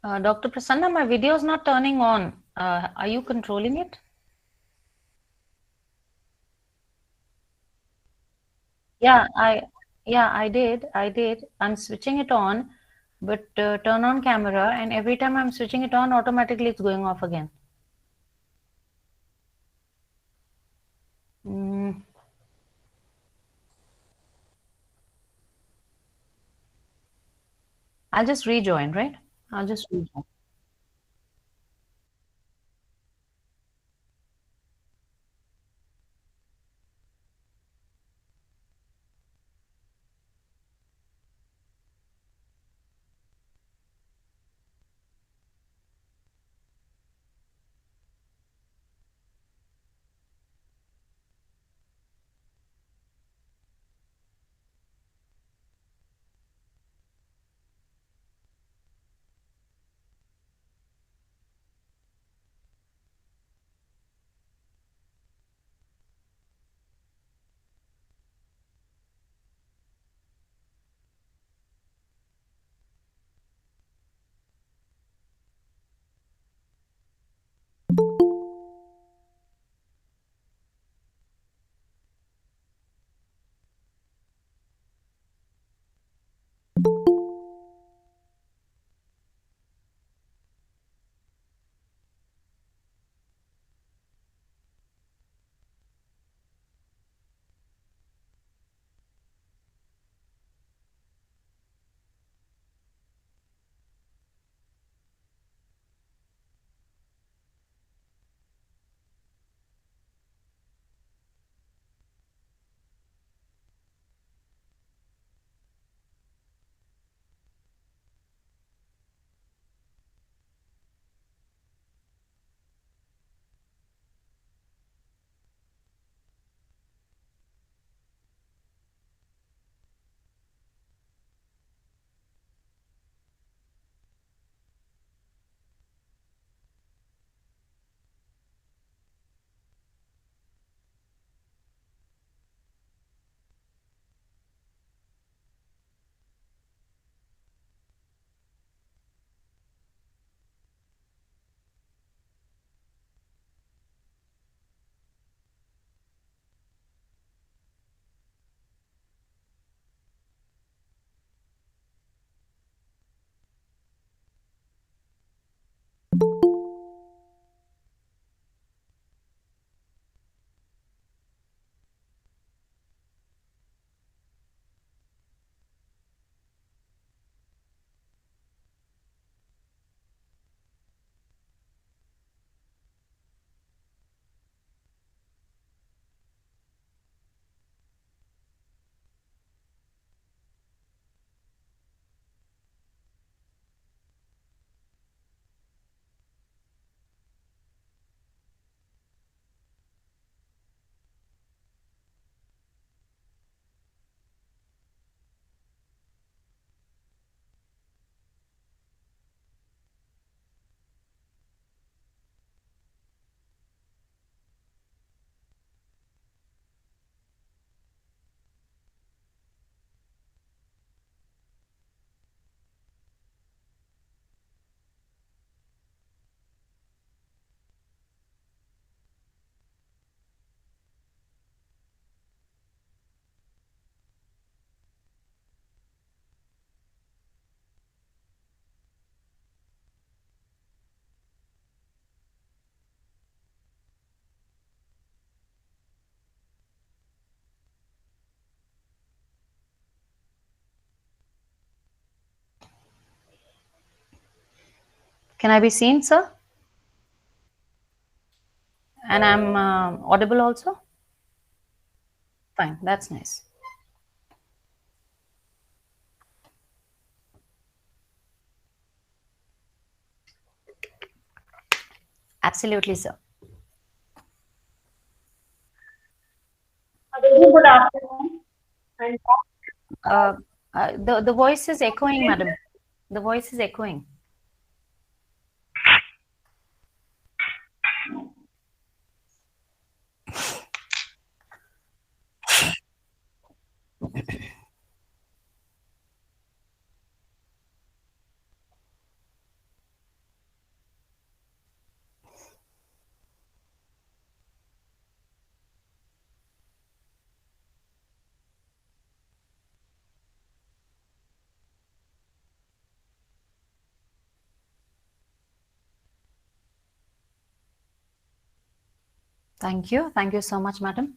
Dr. Prasanna, my video is not turning on. Are you controlling it? Yeah, I did. I'm switching it on, but turn on camera, and every time I'm switching it on, automatically it's going off again. Mm. I'll just rejoin, right? I'll just rejoin. Can I be seen, sir? And I'm audible also? Fine, that's nice. Absolutely, sir. A very good afternoon. And The voice is echoing, madam. The voice is echoing. Thank you. Thank you so much, madam.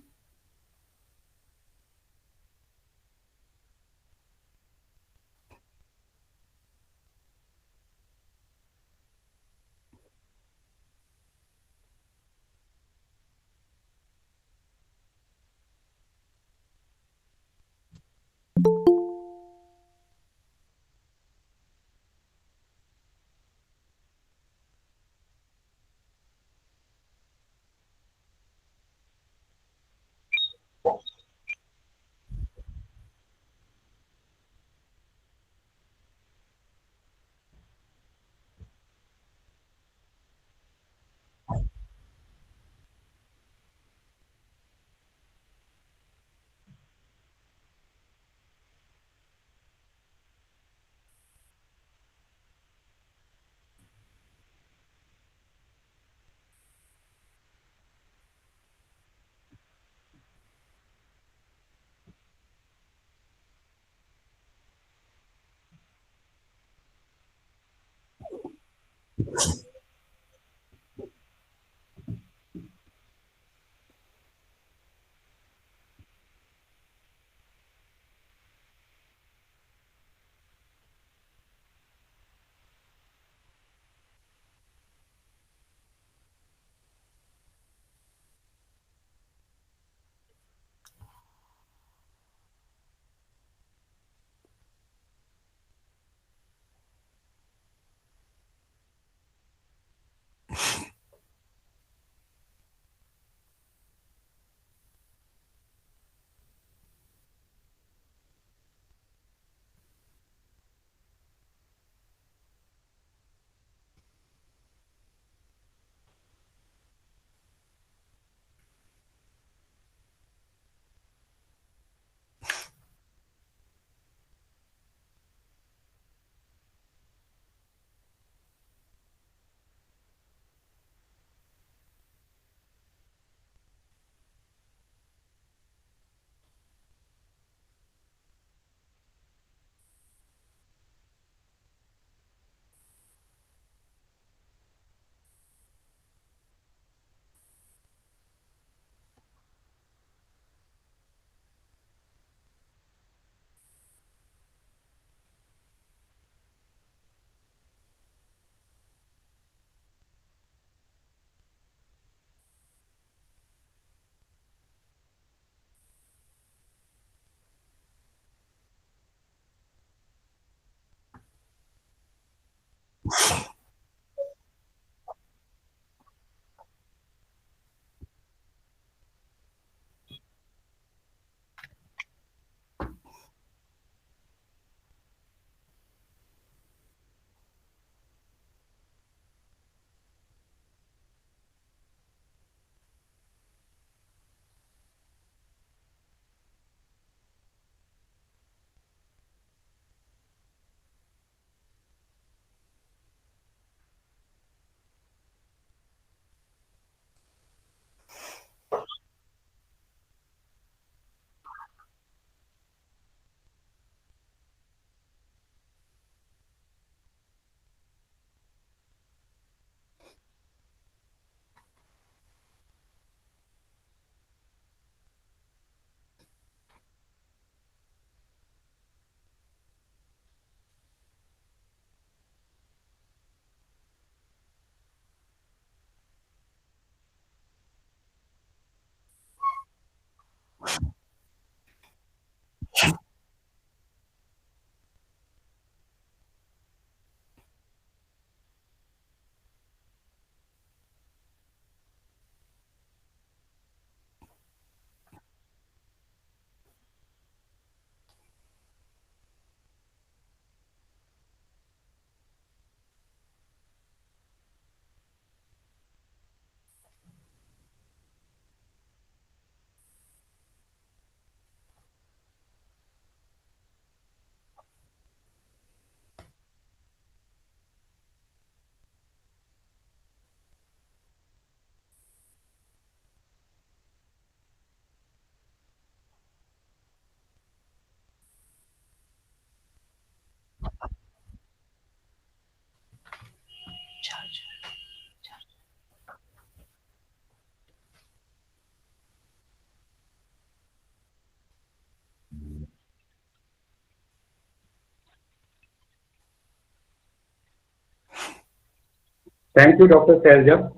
Thank you, Dr. Selja.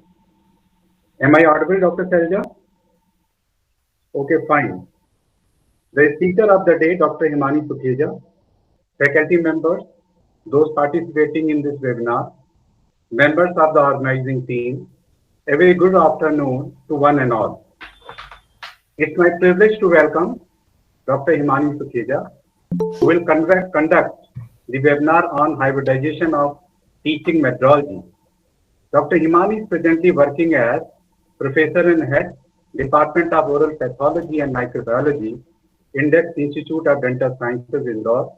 Am I audible, Dr. Selja? Okay, fine. The speaker of the day, Dr. Hemani Sukhija, faculty members, those participating in this webinar, members of the organizing team, a very good afternoon to one and all. It's my privilege to welcome Dr. Hemani Sukhija, who will conduct the webinar on hybridization of teaching methodology. Dr. Hemani is presently working as Professor and Head, Department of Oral Pathology and Microbiology, Index Institute of Dental Sciences, Indore,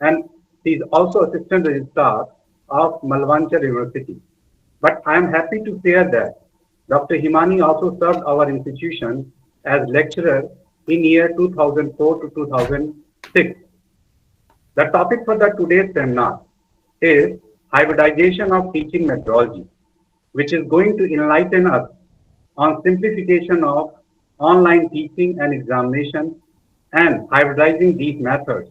and she is also Assistant Registrar of Malvanchar University. But I am happy to share that Dr. Hemani also served our institution as lecturer in year 2004 to 2006. The topic for the today's seminar is hybridization of teaching methodology, which is going to enlighten us on simplification of online teaching and examination and hybridizing these methods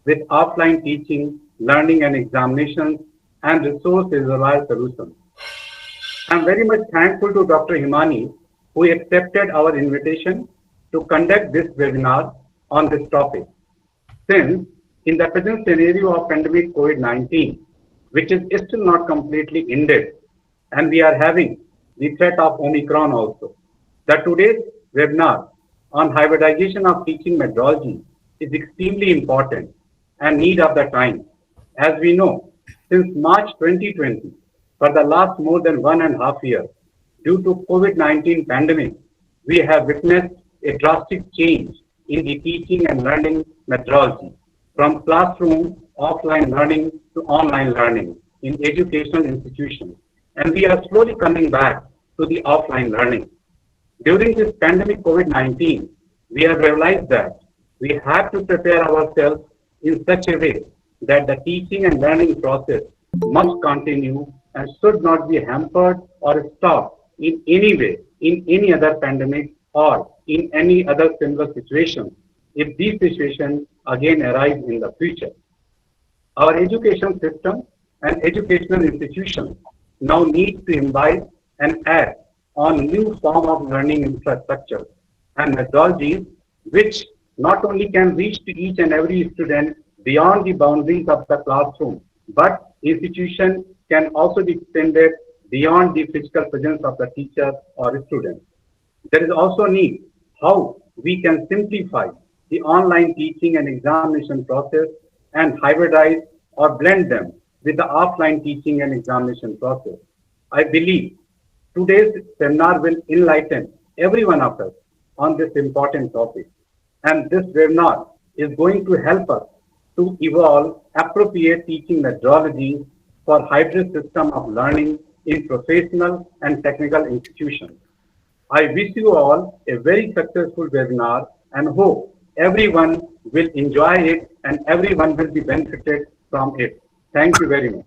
with offline teaching, learning and examinations and resource visualized solutions. I'm very much thankful to Dr. Hemani who accepted our invitation to conduct this webinar on this topic. Since in the present scenario of pandemic COVID-19, which is still not completely ended, and we are having the threat of Omicron also. The today's webinar on hybridization of teaching methodology is extremely important and need of the time. As we know, since March 2020, for the last more than 1.5 years, due to COVID-19 pandemic, we have witnessed a drastic change in the teaching and learning methodology from classroom offline learning to online learning in educational institutions. And we are slowly coming back to the offline learning. During this pandemic COVID-19, we have realized that we have to prepare ourselves in such a way that the teaching and learning process must continue and should not be hampered or stopped in any way in any other pandemic or in any other similar situation if these situations again arise in the future. Our education system and educational institutions now need to imbibe and act on new form of learning infrastructure and methodologies which not only can reach to each and every student beyond the boundaries of the classroom, but institution can also be extended beyond the physical presence of the teacher or student. There is also need how we can simplify the online teaching and examination process and hybridize or blend them with the offline teaching and examination process. I believe today's seminar will enlighten every one of us on this important topic. And this webinar is going to help us to evolve appropriate teaching methodologies for hybrid system of learning in professional and technical institutions. I wish you all a very successful webinar and hope everyone will enjoy it and everyone will be benefited from it. Thank you very much.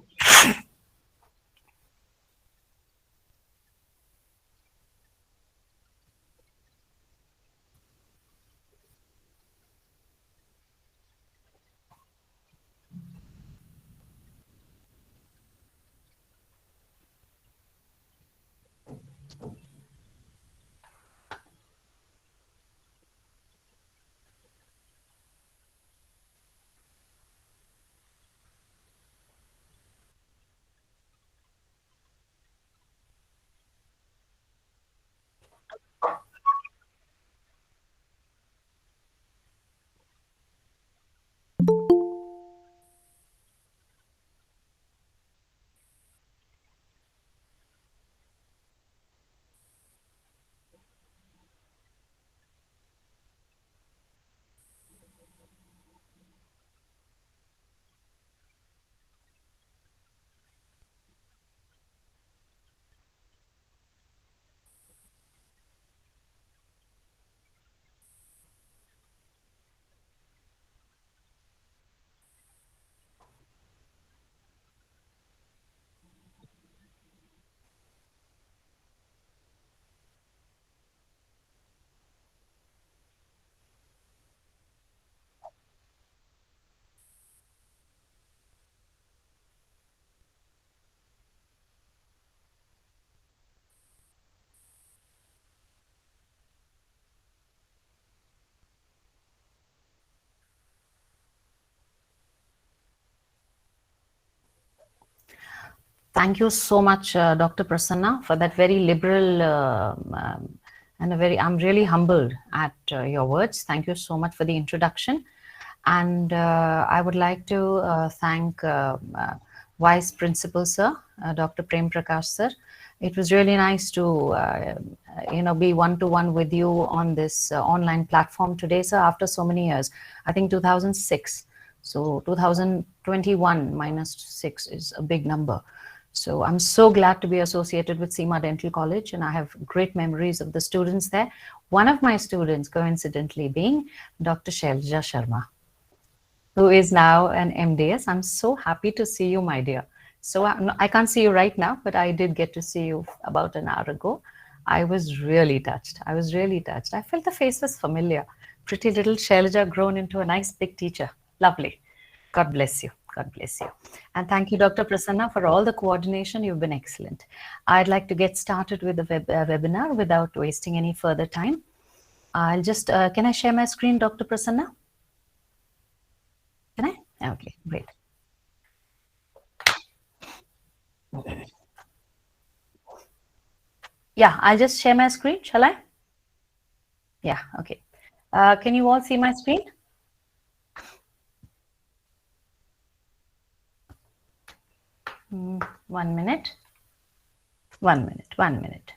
Thank you so much, Dr. Prasanna, for that very liberal and I'm really humbled at your words. Thank you so much for the introduction. And I would like to thank Vice Principal Sir, Dr. Prem Prakash Sir. It was really nice to, be one-to-one with you on this online platform today, sir, after so many years. I think 2006. So 2021 minus 6 is a big number. So I'm so glad to be associated with Seema Dental College, and I have great memories of the students there. One of my students, coincidentally, being Dr. Shailja Sharma, who is now an MDS. I'm so happy to see you, my dear. So I can't see you right now, but I did get to see you about an hour ago. I was really touched. I was really touched. I felt the face was familiar. Pretty little Shailja grown into a nice big teacher. Lovely. God bless you. God bless you. And thank you, Dr. Prasanna, for all the coordination. You've been excellent. I'd like to get started with the webinar without wasting any further time. I'll just, can I share my screen, Dr. Prasanna? Can I? Okay, great. Yeah, I'll just share my screen, shall I? Yeah, okay. Can you all see my screen? One minute. 1 minute, 1 minute.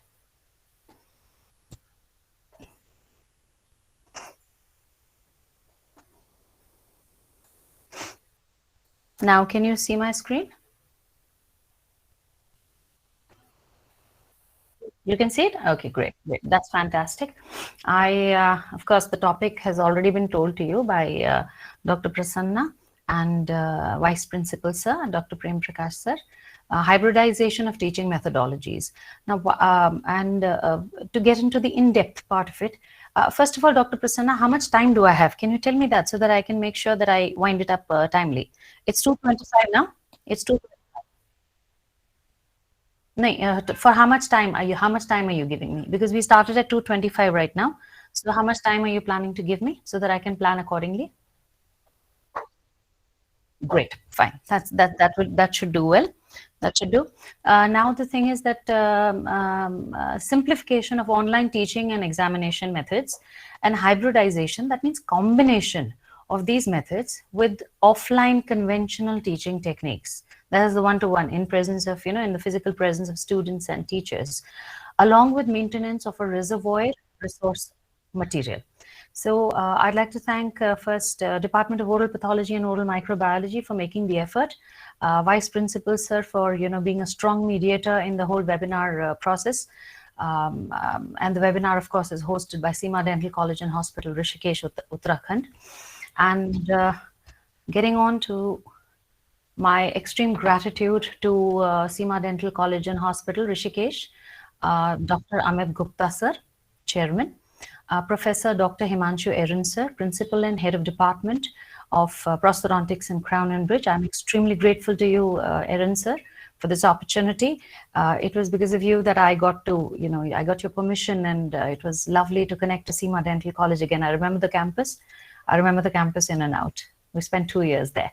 Now, can you see my screen? You can see it? Okay, great, great. That's fantastic. Of course, the topic has already been told to you by Dr. Prasanna and Vice Principal Sir, Dr. Prem Prakash Sir. Hybridization of teaching methodologies. Now, to get into the in-depth part of it, first of all, Dr. Prasanna, how much time do I have? Can you tell me that so that I can make sure that I wind it up timely? It's 2:25 now. It's 2. No, for how much time are you giving me? Because we started at 2:25 right now. So how much time are you planning to give me so that I can plan accordingly? Great, fine. That should do well. That should do. Now the thing is that simplification of online teaching and examination methods and hybridization, that means combination of these methods with offline conventional teaching techniques. That is the one-to-one in presence of, in the physical presence of students and teachers, along with maintenance of a reservoir resource material. So I'd like to thank first Department of Oral Pathology and Oral Microbiology for making the effort. Vice Principal Sir for being a strong mediator in the whole webinar process. And the webinar, of course, is hosted by Seema Dental College and Hospital, Rishikesh, Uttarakhand. And getting on to my extreme gratitude to Seema Dental College and Hospital, Rishikesh, Dr. Amit Gupta Sir, Chairman, Professor Dr. Himanshu Erin Sir, Principal and Head of Department of Prosthodontics and Crown and Bridge. I'm extremely grateful to you, Erin Sir, for this opportunity. It was because of you that I got to, I got your permission, and it was lovely to connect to Seema Dental College again. I remember the campus. I remember the campus in and out. We spent 2 years there.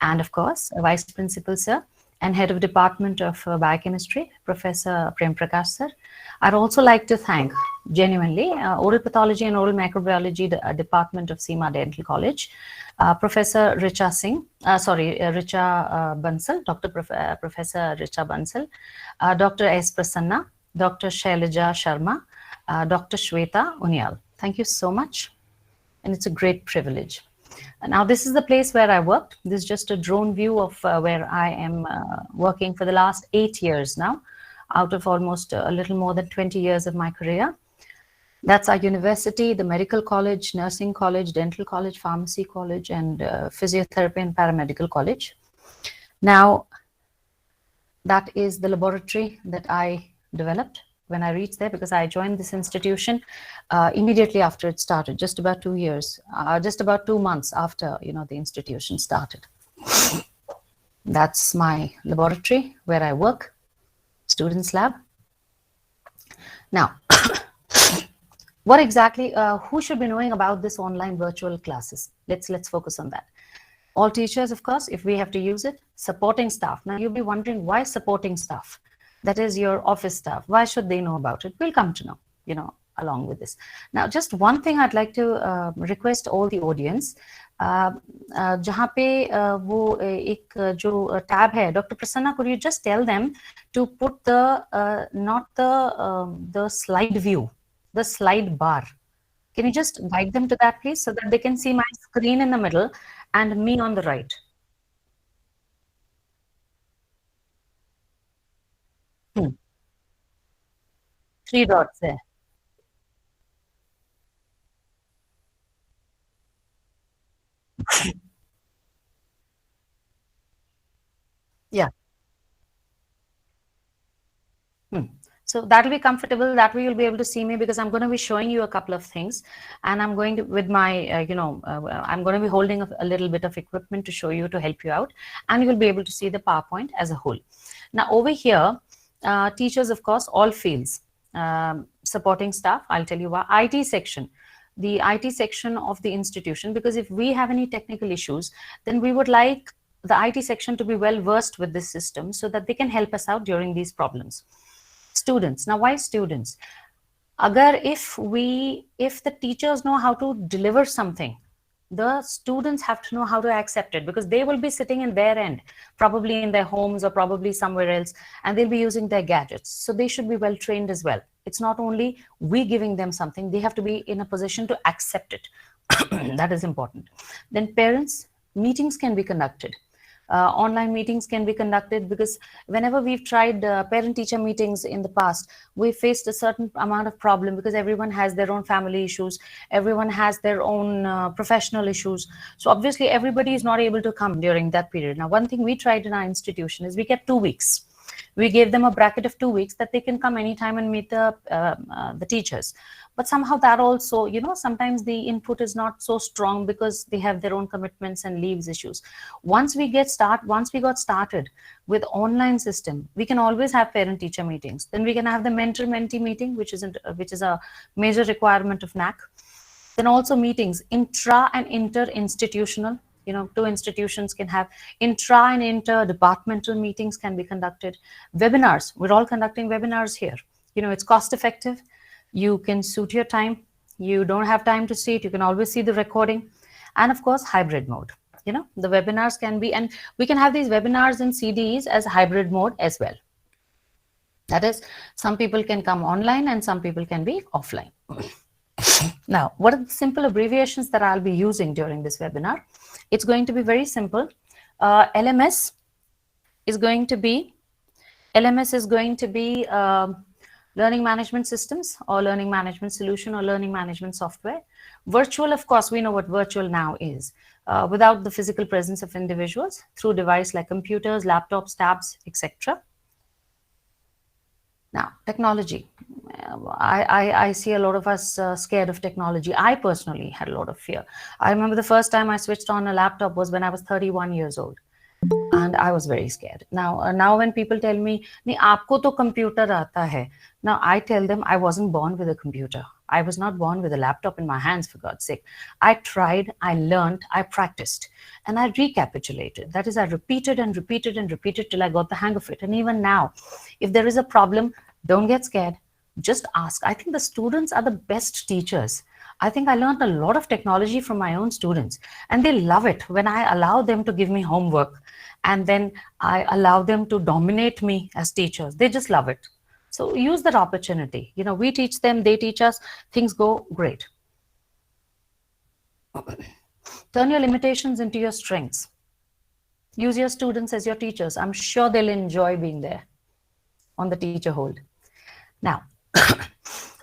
And of course, Vice Principal Sir and Head of Department of Biochemistry, Professor Prem Prakash Sir. I'd also like to thank, genuinely, Oral Pathology and Oral Microbiology Department of Seema Dental College, Professor Richa Bansal, Professor Richa Bansal, Dr. S. Prasanna, Dr. Shailja Sharma, Dr. Shweta Unyal. Thank you so much, and it's a great privilege. Now, this is the place where I worked. This is just a drone view of where I am working for the last 8 years now, out of almost a little more than 20 years of my career. That's our university, the medical college, nursing college, dental college, pharmacy college, and physiotherapy and paramedical college. Now, that is the laboratory that I developed when I reached there, because I joined this institution immediately after it started, just about 2 years, just about 2 months after, the institution started. That's my laboratory where I work, students' lab. Now, what exactly, who should be knowing about this online virtual classes? Let's focus on that. All teachers, of course, if we have to use it, supporting staff. Now you'll be wondering, why supporting staff? That is your office staff. Why should they know about it? We'll come to know, along with this. Now, just one thing I'd like to request all the audience, जहाँ पे वो एक जो tab है, Dr. Prasanna, could you just tell them to put the not the slide view, the slide bar. Can you just guide them to that, please, so that they can see my screen in the middle and me on the right? Three dots there. Yeah. So that'll be comfortable. That way you'll be able to see me, because I'm going to be showing you a couple of things, and I'm going to, with my, I'm going to be holding a little bit of equipment to show you, to help you out, and you'll be able to see the PowerPoint as a whole. Now over here, teachers, of course, all fields, supporting staff, I'll tell you why. IT section, the IT section of the institution, because if we have any technical issues, then we would like the IT section to be well versed with this system so that they can help us out during these problems. Students. Now, why students? Agar if the teachers know how to deliver something, the students have to know how to accept it, because they will be sitting in their end, probably in their homes or probably somewhere else, and they'll be using their gadgets. So they should be well trained as well. It's not only we giving them something, they have to be in a position to accept it. That is important. Then parents, meetings can be conducted. Online meetings can be conducted, because whenever we've tried parent-teacher meetings in the past, we faced a certain amount of problem, because everyone has their own family issues, everyone has their own professional issues. So obviously everybody is not able to come during that period. Now, one thing we tried in our institution is we kept 2 weeks. We gave them a bracket of 2 weeks that they can come anytime and meet the teachers. But somehow that also, sometimes the input is not so strong, because they have their own commitments and leaves issues. Once we got started with online system, we can always have parent-teacher meetings. Then we can have the mentor-mentee meeting, which is a major requirement of NAC. Then also meetings, intra and inter-institutional. Two institutions can have intra and inter-departmental meetings can be conducted. Webinars, we're all conducting webinars here. It's cost effective. You can suit your time. You don't have time to see it, you can always see the recording. And of course, hybrid mode. The webinars can be, and we can have these webinars and CDs as hybrid mode as well. That is, some people can come online and some people can be offline. Now, what are the simple abbreviations that I'll be using during this webinar? It's going to be very simple. LMS is going to be learning management systems, or learning management solution, or learning management software. Virtual, of course, we know what virtual now is. Without the physical presence of individuals, through device like computers, laptops, tabs, etc. Now, technology. I see a lot of us scared of technology. I personally had a lot of fear. I remember the first time I switched on a laptop was when I was 31 years old. And I was very scared. Now when people tell me, "Nahi, aapko to computer aata hai." Now I tell them, I wasn't born with a computer. I was not born with a laptop in my hands, for God's sake. I tried, I learned, I practiced, and I recapitulated. That is, I repeated and repeated and repeated till I got the hang of it. And even now, if there is a problem, don't get scared. Just ask. I think the students are the best teachers. I think I learned a lot of technology from my own students, and they love it when I allow them to give me homework, and then I allow them to dominate me as teachers. They just love it. So use that opportunity. We teach them, they teach us, things go great. Turn your limitations into your strengths. Use your students as your teachers. I'm sure they'll enjoy being there on the teacher hold. Now,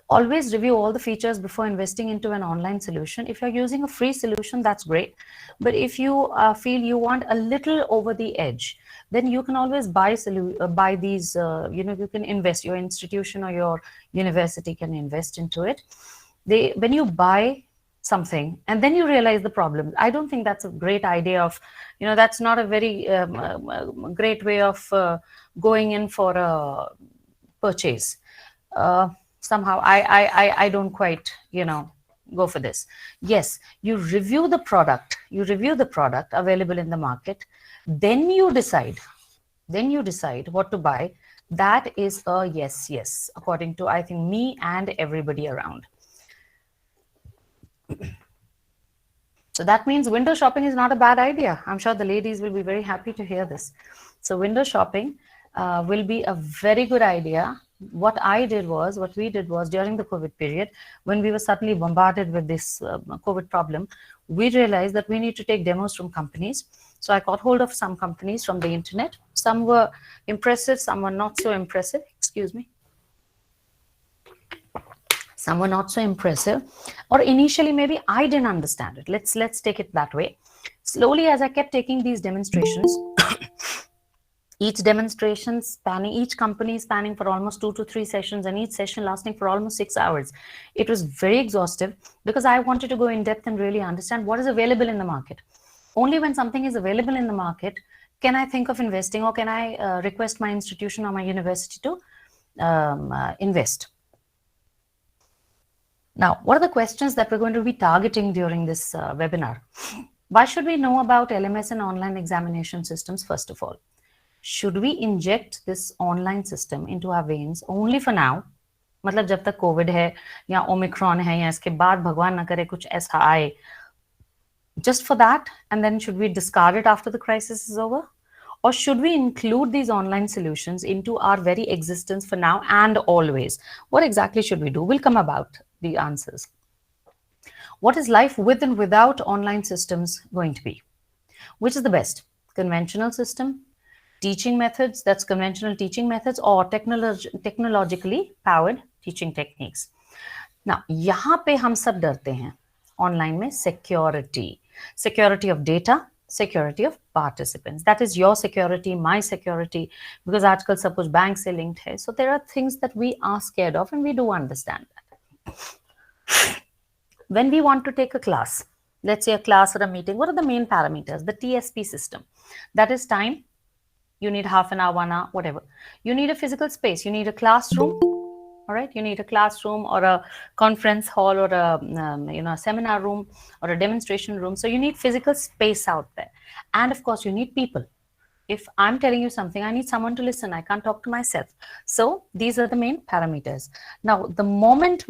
always review all the features before investing into an online solution. If you're using a free solution, that's great. But if you feel you want a little over the edge, then you can always buy these, you can invest, your institution or your university can invest into it. When you buy something and then you realize the problem, I don't think that's a great idea of, that's not a very great way of going in for a purchase. Somehow I don't quite, go for this. Yes, you review the product available in the market, then you decide what to buy. That is a yes, according to, I think, me and everybody around. So that means window shopping is not a bad idea. I'm sure the ladies will be very happy to hear this. So window shopping will be a very good idea. What we did was during the COVID period, when we were suddenly bombarded with this COVID problem, we realized that we need to take demos from companies. So I got hold of some companies from the internet. Some were impressive, some were not so impressive. Excuse me. Some were not so impressive, or initially maybe I didn't understand it. Let's take it that way. Slowly, as I kept taking these demonstrations, each company spanning for almost 2 to 3 sessions, and each session lasting for almost 6 hours. It was very exhaustive because I wanted to go in depth and really understand what is available in the market. Only when something is available in the market can I think of investing, or can I request my institution or my university to invest. Now, what are the questions that we're going to be targeting during this webinar? Why should we know about LMS and online examination systems, first of all? Should we inject this online system into our veins only for now? मतलब जब तक Covid है या Omicron है या इसके बाद भगवान न करे कुछ ऐसा आए, just for that, and then should we discard it after the crisis is over? Or should we include these online solutions into our very existence for now and always? What exactly should we do? We'll come about the answers. What is life with and without online systems going to be? Which is the best? Conventional system, teaching methods, that's conventional teaching methods, or technologically powered teaching techniques. Now, यहाँ पे हम सब डरते हैं online में security of data, security of participants. That is your security, my security, because आजकल सब कुछ बैंक से linked है. So there are things that we are scared of, and we do understand that. When we want to take a class, let's say a class or a meeting, what are the main parameters? The TSP system. That is time. You need half an hour, 1 hour, whatever. You need a physical space. You need a classroom. All right. You need a classroom or a conference hall or a seminar room or a demonstration room. So you need physical space out there. And of course, you need people. If I'm telling you something, I need someone to listen. I can't talk to myself. So these are the main parameters. Now, the moment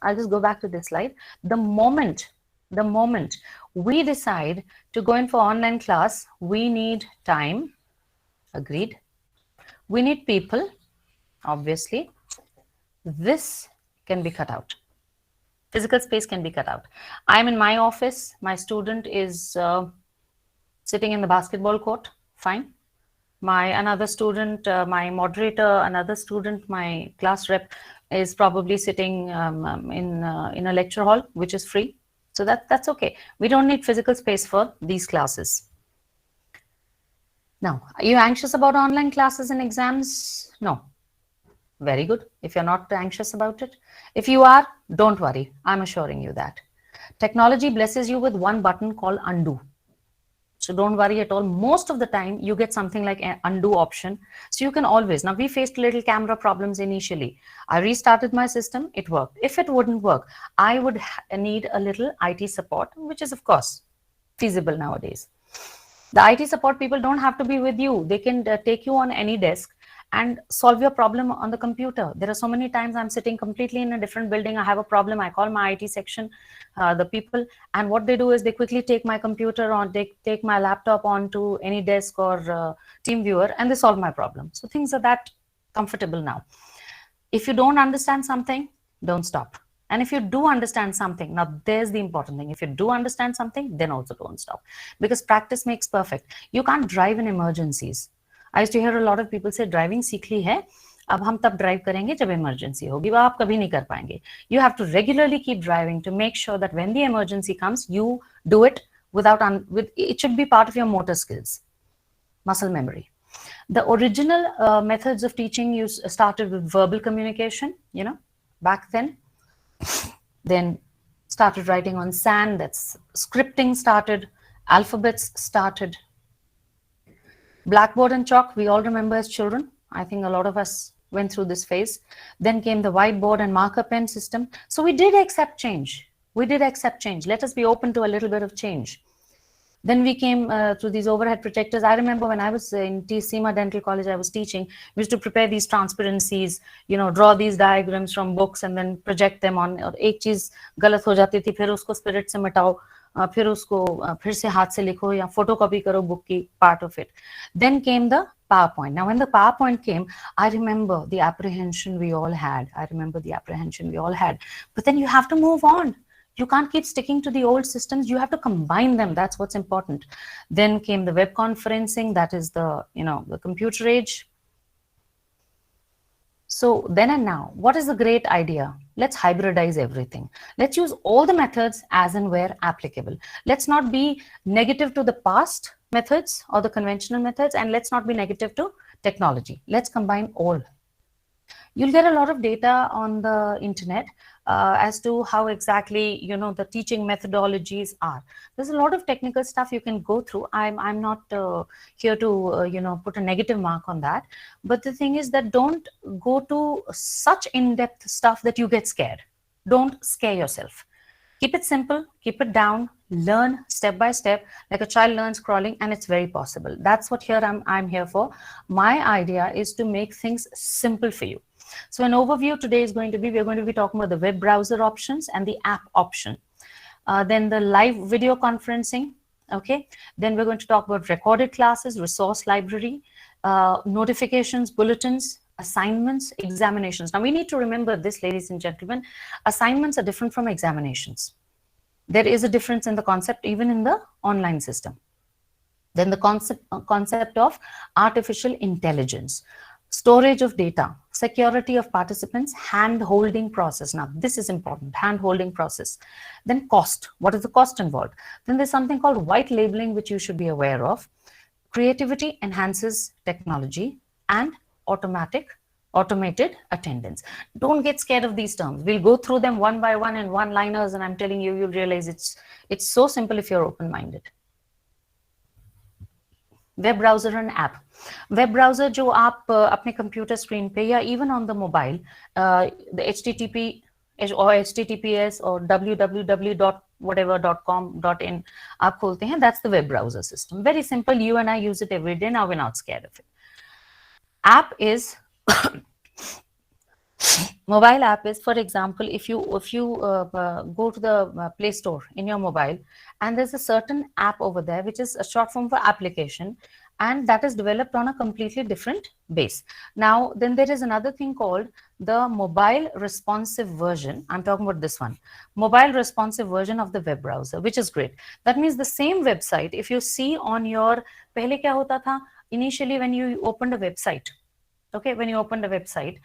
I'll just go back to this slide. The moment we decide to go in for online class, we need time. Agreed. We need people, obviously. This can be cut out. Physical space can be cut out. I'm in my office. My student is sitting in the basketball court. Fine. Another student, my moderator, another student, my class rep is probably sitting in a lecture hall, which is free. So that's okay. We don't need physical space for these classes. Now, are you anxious about online classes and exams? No. Very good. If you're not anxious about it. If you are, don't worry. I'm assuring you that. Technology blesses you with one button called undo. So don't worry at all. Most of the time, you get something like an undo option. So you can always. Now, we faced little camera problems initially. I restarted my system. It worked. If it wouldn't work, I would need a little IT support, which is, of course, feasible nowadays. The IT support people don't have to be with you. They can take you on any desk and solve your problem on the computer. There are so many times I'm sitting completely in a different building. I have a problem. I call my IT section, the people, and what they do is they quickly take my computer on, they take my laptop onto any desk or team viewer, and they solve my problem. So things are that comfortable now. If you don't understand something, don't stop. And if you do understand something, now there's the important thing. If you do understand something, then also don't stop. Because practice makes perfect. You can't drive in emergencies. I used to hear a lot of people say, driving सीख ली है, अब हम तब drive करेंगे जब emergency होगी, वो आप कभी नहीं कर पाएंगे. You have to regularly keep driving to make sure that when the emergency comes, you do it it should be part of your motor skills, muscle memory. The original methods of teaching started with verbal communication, back then. Then started writing on sand, that's scripting started, alphabets started. Blackboard and chalk, we all remember as children. I think a lot of us went through this phase. Then came the whiteboard and marker pen system. So we did accept change. We did accept change. Let us be open to a little bit of change. Then we came to these overhead projectors. I remember when I was in Seema Dental College, I was teaching, we used to prepare these transparencies, you know, draw these diagrams from books and then project them on. और एक चीज गलत हो जाती थी, फिर उसको spirit से मिटाओ, फिर उसको फिर से हाथ से लिखो या photocopy करो book की part of it. Then came the PowerPoint. Now, when the PowerPoint came, I remember the apprehension we all had. But then you have to move on. You can't keep sticking to the old systems. You have to combine them. That's what's important. Then came the web conferencing. That is the, you know, the computer age. So then and now, what is the great idea? Let's hybridize everything. Let's use all the methods as and where applicable. Let's not be negative to the past methods or the conventional methods, and let's not be negative to technology. Let's combine all. You'll get a lot of data on the internet as to how exactly, you know, the teaching methodologies are. There's a lot of technical stuff you can go through. I'm not here to, you know, put a negative mark on that. But the thing is that don't go to such in-depth stuff that you get scared. Don't scare yourself. Keep it simple, keep it down, learn step by step, like a child learns crawling, and it's very possible. That's what I'm here for. My idea is to make things simple for you. So an overview today is going to be, we're going to be talking about the web browser options and the app option. Then the live video conferencing, okay? Then we're going to talk about recorded classes, resource library, notifications, bulletins, assignments, examinations. Now we need to remember this, ladies and gentlemen, assignments are different from examinations. There is a difference in the concept, even in the online system. Then the concept of artificial intelligence, storage of data, security of participants, hand-holding process. Now, this is important, hand-holding process. Then cost, what is the cost involved? Then there's something called white labeling, which you should be aware of. Creativity enhances technology, and automated attendance. Don't get scared of these terms. We'll go through them one by one in one-liners, and I'm telling you, you'll realize it's so simple if you're open-minded. Web browser and app. Web browser जो आप अपने computer screen पे या even on the mobile HTTP or HTTPS or www.whatever.com.in आप खोलते हैं, that's the web browser system. Very simple. You and I use it every day. Now we're not scared of it. App is mobile app is, for example, if you go to the Play Store in your mobile, and there's a certain app over there which is a short form for application, and that is developed on a completely different base. Now then there is another thing called the mobile responsive version. I'm talking about this one, mobile responsive version of the web browser, which is great. That means the same website, if you see on your, pehle kya hota tha, initially when you opened a website, okay, when you opened a website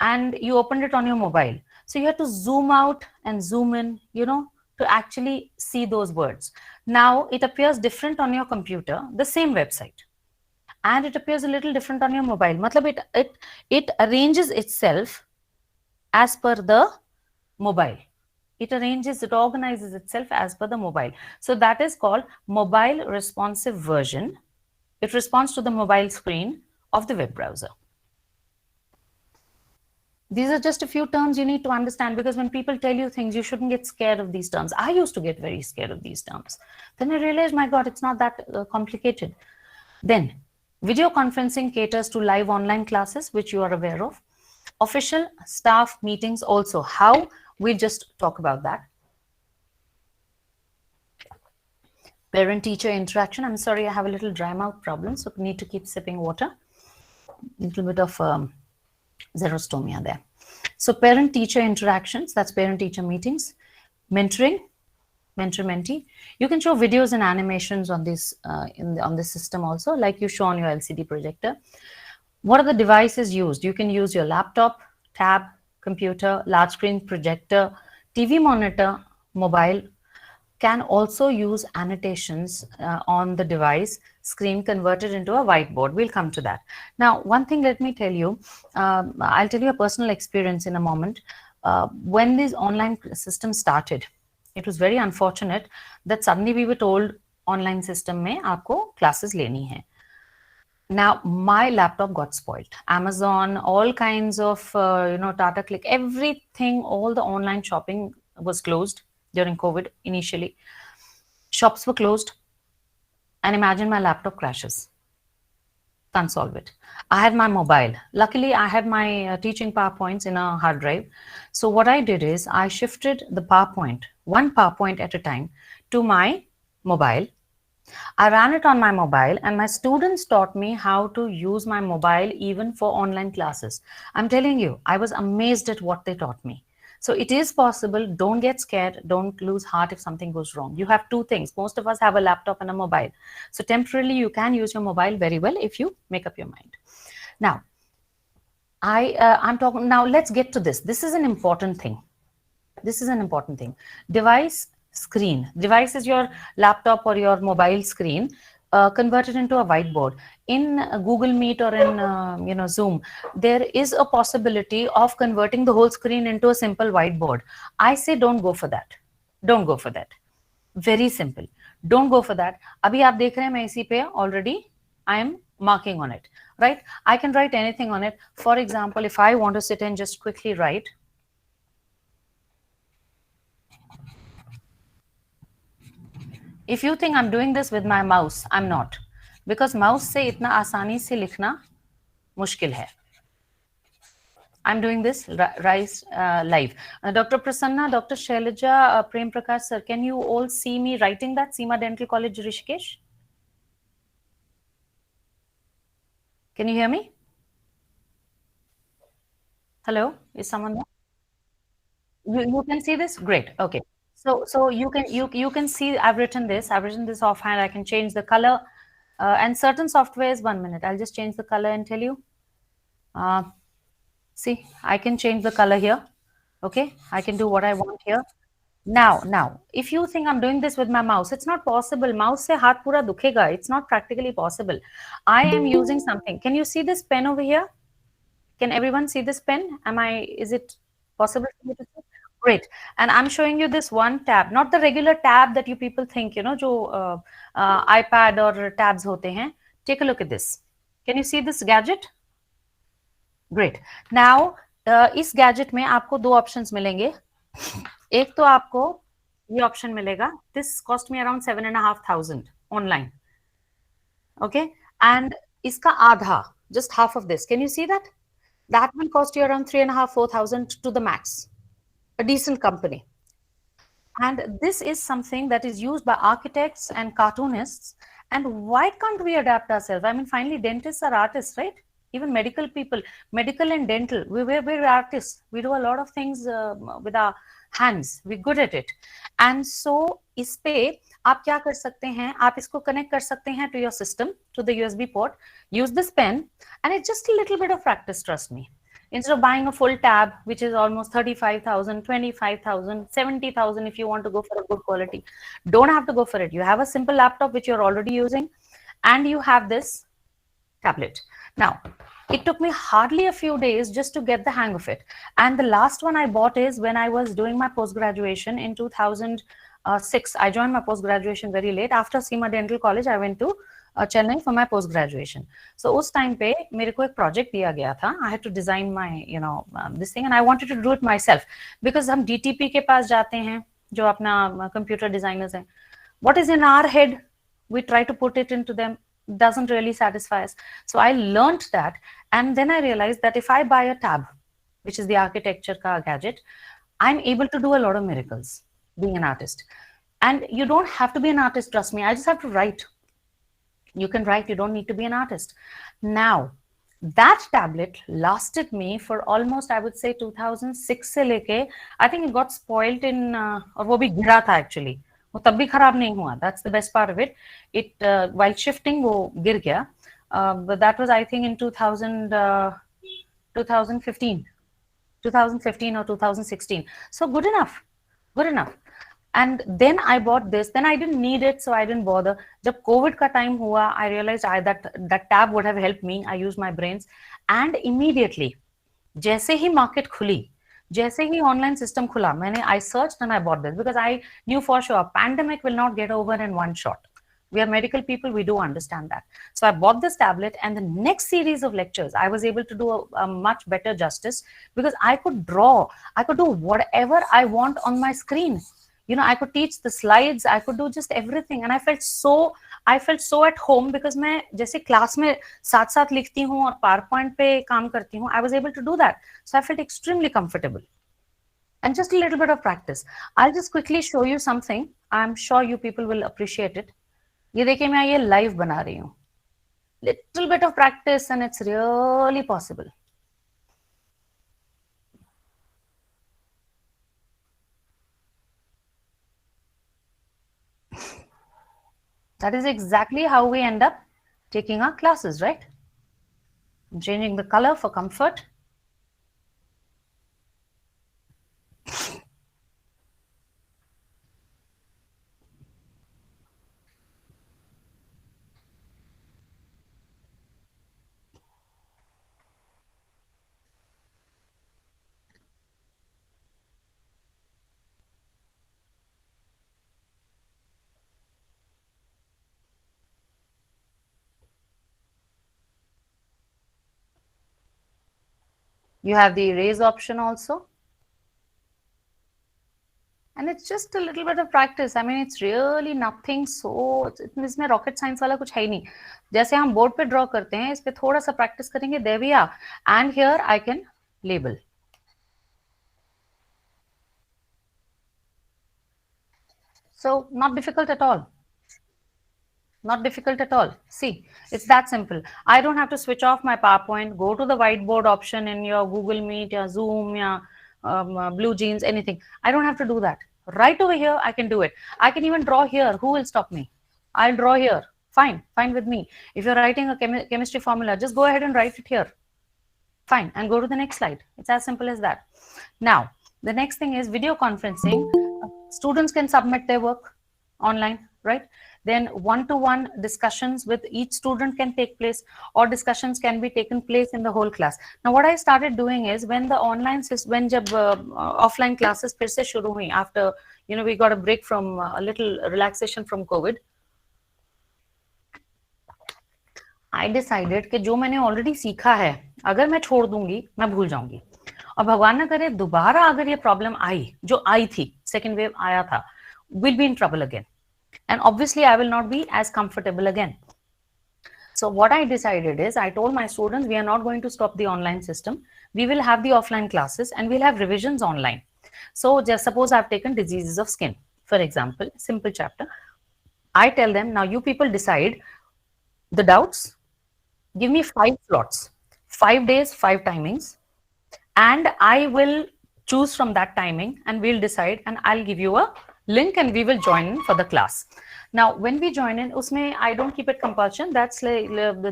and you opened it on your mobile, so you have to zoom out and zoom in, you know, to actually see those words. Now it appears different on your computer, the same website, and it appears a little different on your mobile. Matlab it arranges itself as per the mobile. It organizes itself as per the mobile. So that is called mobile responsive version. It responds to the mobile screen of the web browser. These are just a few terms you need to understand, because when people tell you things, you shouldn't get scared of these terms. I used to get very scared of these terms. Then I realized, my God, it's not that complicated. Then video conferencing caters to live online classes, which you are aware of. Official staff meetings also. How? We'll just talk about that. Parent-teacher interaction. I'm sorry, I have a little dry mouth problem, so need to keep sipping water. A little bit of xerostomia there. So parent-teacher interactions, that's parent-teacher meetings. Mentoring, mentor-mentee. You can show videos and animations on this on this system also, like you show on your LCD projector. What are the devices used? You can use your laptop, tab, computer, large screen projector, TV monitor, mobile. Can also use annotations on the device, screen converted into a whiteboard. We'll come to that. Now, one thing, let me tell you, I'll tell you a personal experience in a moment. When this online system started, it was very unfortunate that suddenly we were told online system mein aapko classes leni hai. Now, my laptop got spoiled. Amazon, all kinds of, Tata Click, everything, all the online shopping was closed. during COVID initially. Shops were closed, and imagine my laptop crashes. Can't solve it. I had my mobile. Luckily, I had my teaching PowerPoints in a hard drive. So what I did is I shifted the PowerPoint, one PowerPoint at a time, to my mobile. I ran it on my mobile, and my students taught me how to use my mobile even for online classes. I'm telling you, I was amazed at what they taught me. So it is possible. Don't get scared. Don't lose heart if something goes wrong. You have two things. Most of us have a laptop and a mobile. So temporarily, you can use your mobile very well if you make up your mind. Now, I'm talking now. Let's get to this. This is an important thing. This is an important thing. Device screen. Device is your laptop or your mobile screen. Converted into a whiteboard. In Google Meet or in Zoom, there is a possibility of converting the whole screen into a simple whiteboard. I say don't go for that. Don't go for that. Very simple. Don't go for that. अभी आप देख रहे हैं मैं इसी पे already I am marking on it, right? I can write anything on it. For example, if I want to sit and just quickly write, if you think I'm doing this with my mouse, I'm not, because mouse से इतना आसानी से लिखना मुश्किल है. I'm doing this live. Dr. Prasanna, Dr. Shailaja, Prem Prakash sir, can you all see me writing that? Seema Dental College, Rishikesh. Can you hear me? Hello, is someone there? You can see this? Great. Okay. So you can see I've written this. I've written this offhand. I can change the color. And certain softwares, 1 minute. I'll just change the color and tell you. See, I can change the color here. Okay, I can do what I want here. Now, if you think I'm doing this with my mouse, it's not possible. Mouse se haath pura dukhega. It's not practically possible. I am using something. Can you see this pen over here? Can everyone see this pen? Is it possible for you to see? Great. And I'm showing you this one tab, not the regular tab that you people think, jo iPad or tabs hote hain. Take a look at this. Can you see this gadget? Great. Now, इस gadget में आपको दो options मिलेंगे. एक तो आपको ये option मिलेगा. This cost me around 7,500 online. Okay, and इसका आधा, just half of this. Can you see that? That will cost you around 3,500-4,000 to the max. A decent company. And this is something that is used by architects and cartoonists. And why can't we adapt ourselves? I mean, finally, dentists are artists, right? Even medical people, medical and dental, we're artists. We do a lot of things with our hands. We're good at it. And so, इस पे आप क्या कर सकते हैं? आप इसको connect कर सकते हैं to your system, to the USB port. Use this pen, and it's just a little bit of practice, trust me. Instead of buying a full tab, which is almost 35,000, 25,000, 70,000 if you want to go for a good quality, don't have to go for it. You have a simple laptop which you're already using, and you have this tablet. Now, it took me hardly a few days just to get the hang of it. And the last one I bought is when I was doing my post-graduation in 2006. I joined my post-graduation very late. After Seema Dental College, I went to Chennai for my post-graduation. So उस time पे मेरे को एक project दिया गया था. I had to design my, this thing, and I wanted to do it myself because हम DTP के पास जाते हैं, जो अपना computer designers हैं. What is in our head, we try to put it into them. Doesn't really satisfy us. So I learned that, and then I realized that if I buy a tab, which is the architecture ka gadget, I'm able to do a lot of miracles being an artist. And you don't have to be an artist, trust me. I just have to write. You can write, you don't need to be an artist. Now, that tablet lasted me for almost, I would say, 2006 se leke. I think it got spoiled in, और वो भी गिरा था actually. वो तब भी खराब नहीं हुआ. That's the best part of it. It while shifting वो गिर गया. But that was, I think, in 2015 or 2016. So good enough. And then I bought this. Then I didn't need it, so I didn't bother. जब COVID का time हुआ, I realized that tab would have helped me. I used my brains, and immediately, जैसे ही market खुली, जैसे ही online system खुला, I searched and I bought this because I knew for sure pandemic will not get over in one shot. We are medical people, we do understand that. So I bought this tablet, and the next series of lectures, I was able to do a much better justice because I could draw, I could do whatever I want on my screen. You know, I could teach the slides, I could do just everything, and I felt so at home because मैं जैसे class में साथ साथ लिखती हूँ और PowerPoint पे काम करती हूँ, I was able to do that. So I felt extremely comfortable. And just a little bit of practice. I'll just quickly show you something. I'm sure you people will appreciate it. ये देखिए मैं ये live बना रही हूँ. Little bit of practice and it's really possible. That is exactly how we end up taking our classes, right? I'm changing the color for comfort. You have the erase option also. And it's just a little bit of practice. I mean, it's really nothing so, इसमें rocket science वाला कुछ है ही नहीं. जैसे हम board पे draw करते हैं, इस पे थोड़ा सा practice करेंगे, there we are. And here I can label. So not difficult at all. Not difficult at all. See, it's that simple. I don't have to switch off my PowerPoint, go to the whiteboard option in your Google Meet, or Zoom, or Blue Jeans, anything. I don't have to do that. Right over here, I can do it. I can even draw here. Who will stop me? I'll draw here. Fine, fine with me. If you're writing a chemistry formula, just go ahead and write it here. Fine, and go to the next slide. It's as simple as that. Now, the next thing is video conferencing. Students can submit their work online, right? Then one-to-one discussions with each student can take place, or discussions can be taken place in the whole class. Now, what I started doing is when the online system, when jab offline classes फिर से शुरू हुई, after we got a break from a little relaxation from COVID, I decided कि जो मैंने already सीखा है, अगर मैं छोड़ दूंगी, मैं भूल जाऊंगी. और भगवान न करे दोबारा अगर ये प्रॉब्लम आई, जो आई थी, सेकेंड वेव आया था, we'll be in trouble again. And obviously, I will not be as comfortable again. So what I decided is, I told my students, we are not going to stop the online system. We will have the offline classes and we'll have revisions online. So just suppose I've taken diseases of skin, for example, simple chapter. I tell them, now you people decide the doubts, give me 5 slots, 5 days, 5 timings, and I will choose from that timing and we'll decide, and I'll give you a link and we will join in for the class. Now, when we join in, उसमें I don't keep it compulsion. That's like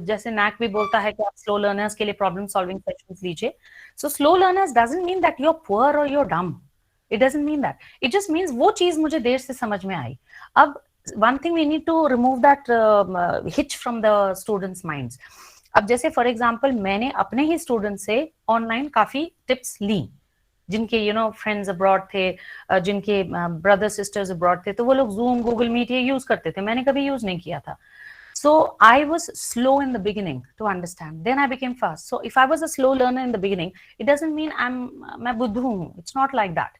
जैसे NAC भी बोलता है कि आप slow learners के लिए problem solving sessions लीजिए. So slow learners doesn't mean that you're poor or you're dumb. It doesn't mean that. It just means वो चीज मुझे देर से समझ में आई. अब one thing we need to remove that hitch from the students' minds. अब जैसे for example मैंने अपने ही students से online काफी tips ली. जिनके फ्रेंड्स अब्रॉड थे, जिनके ब्रदर सिस्टर्स अब्रॉड थे, तो वो लोग जूम, गूगल मीट ये यूज करते थे, मैंने कभी यूज नहीं किया था. So I was slow in the beginning to understand, then I became fast. So if I was a slow learner in the beginning, it doesn't mean मैं बुद्धू हूँ. It's not like that.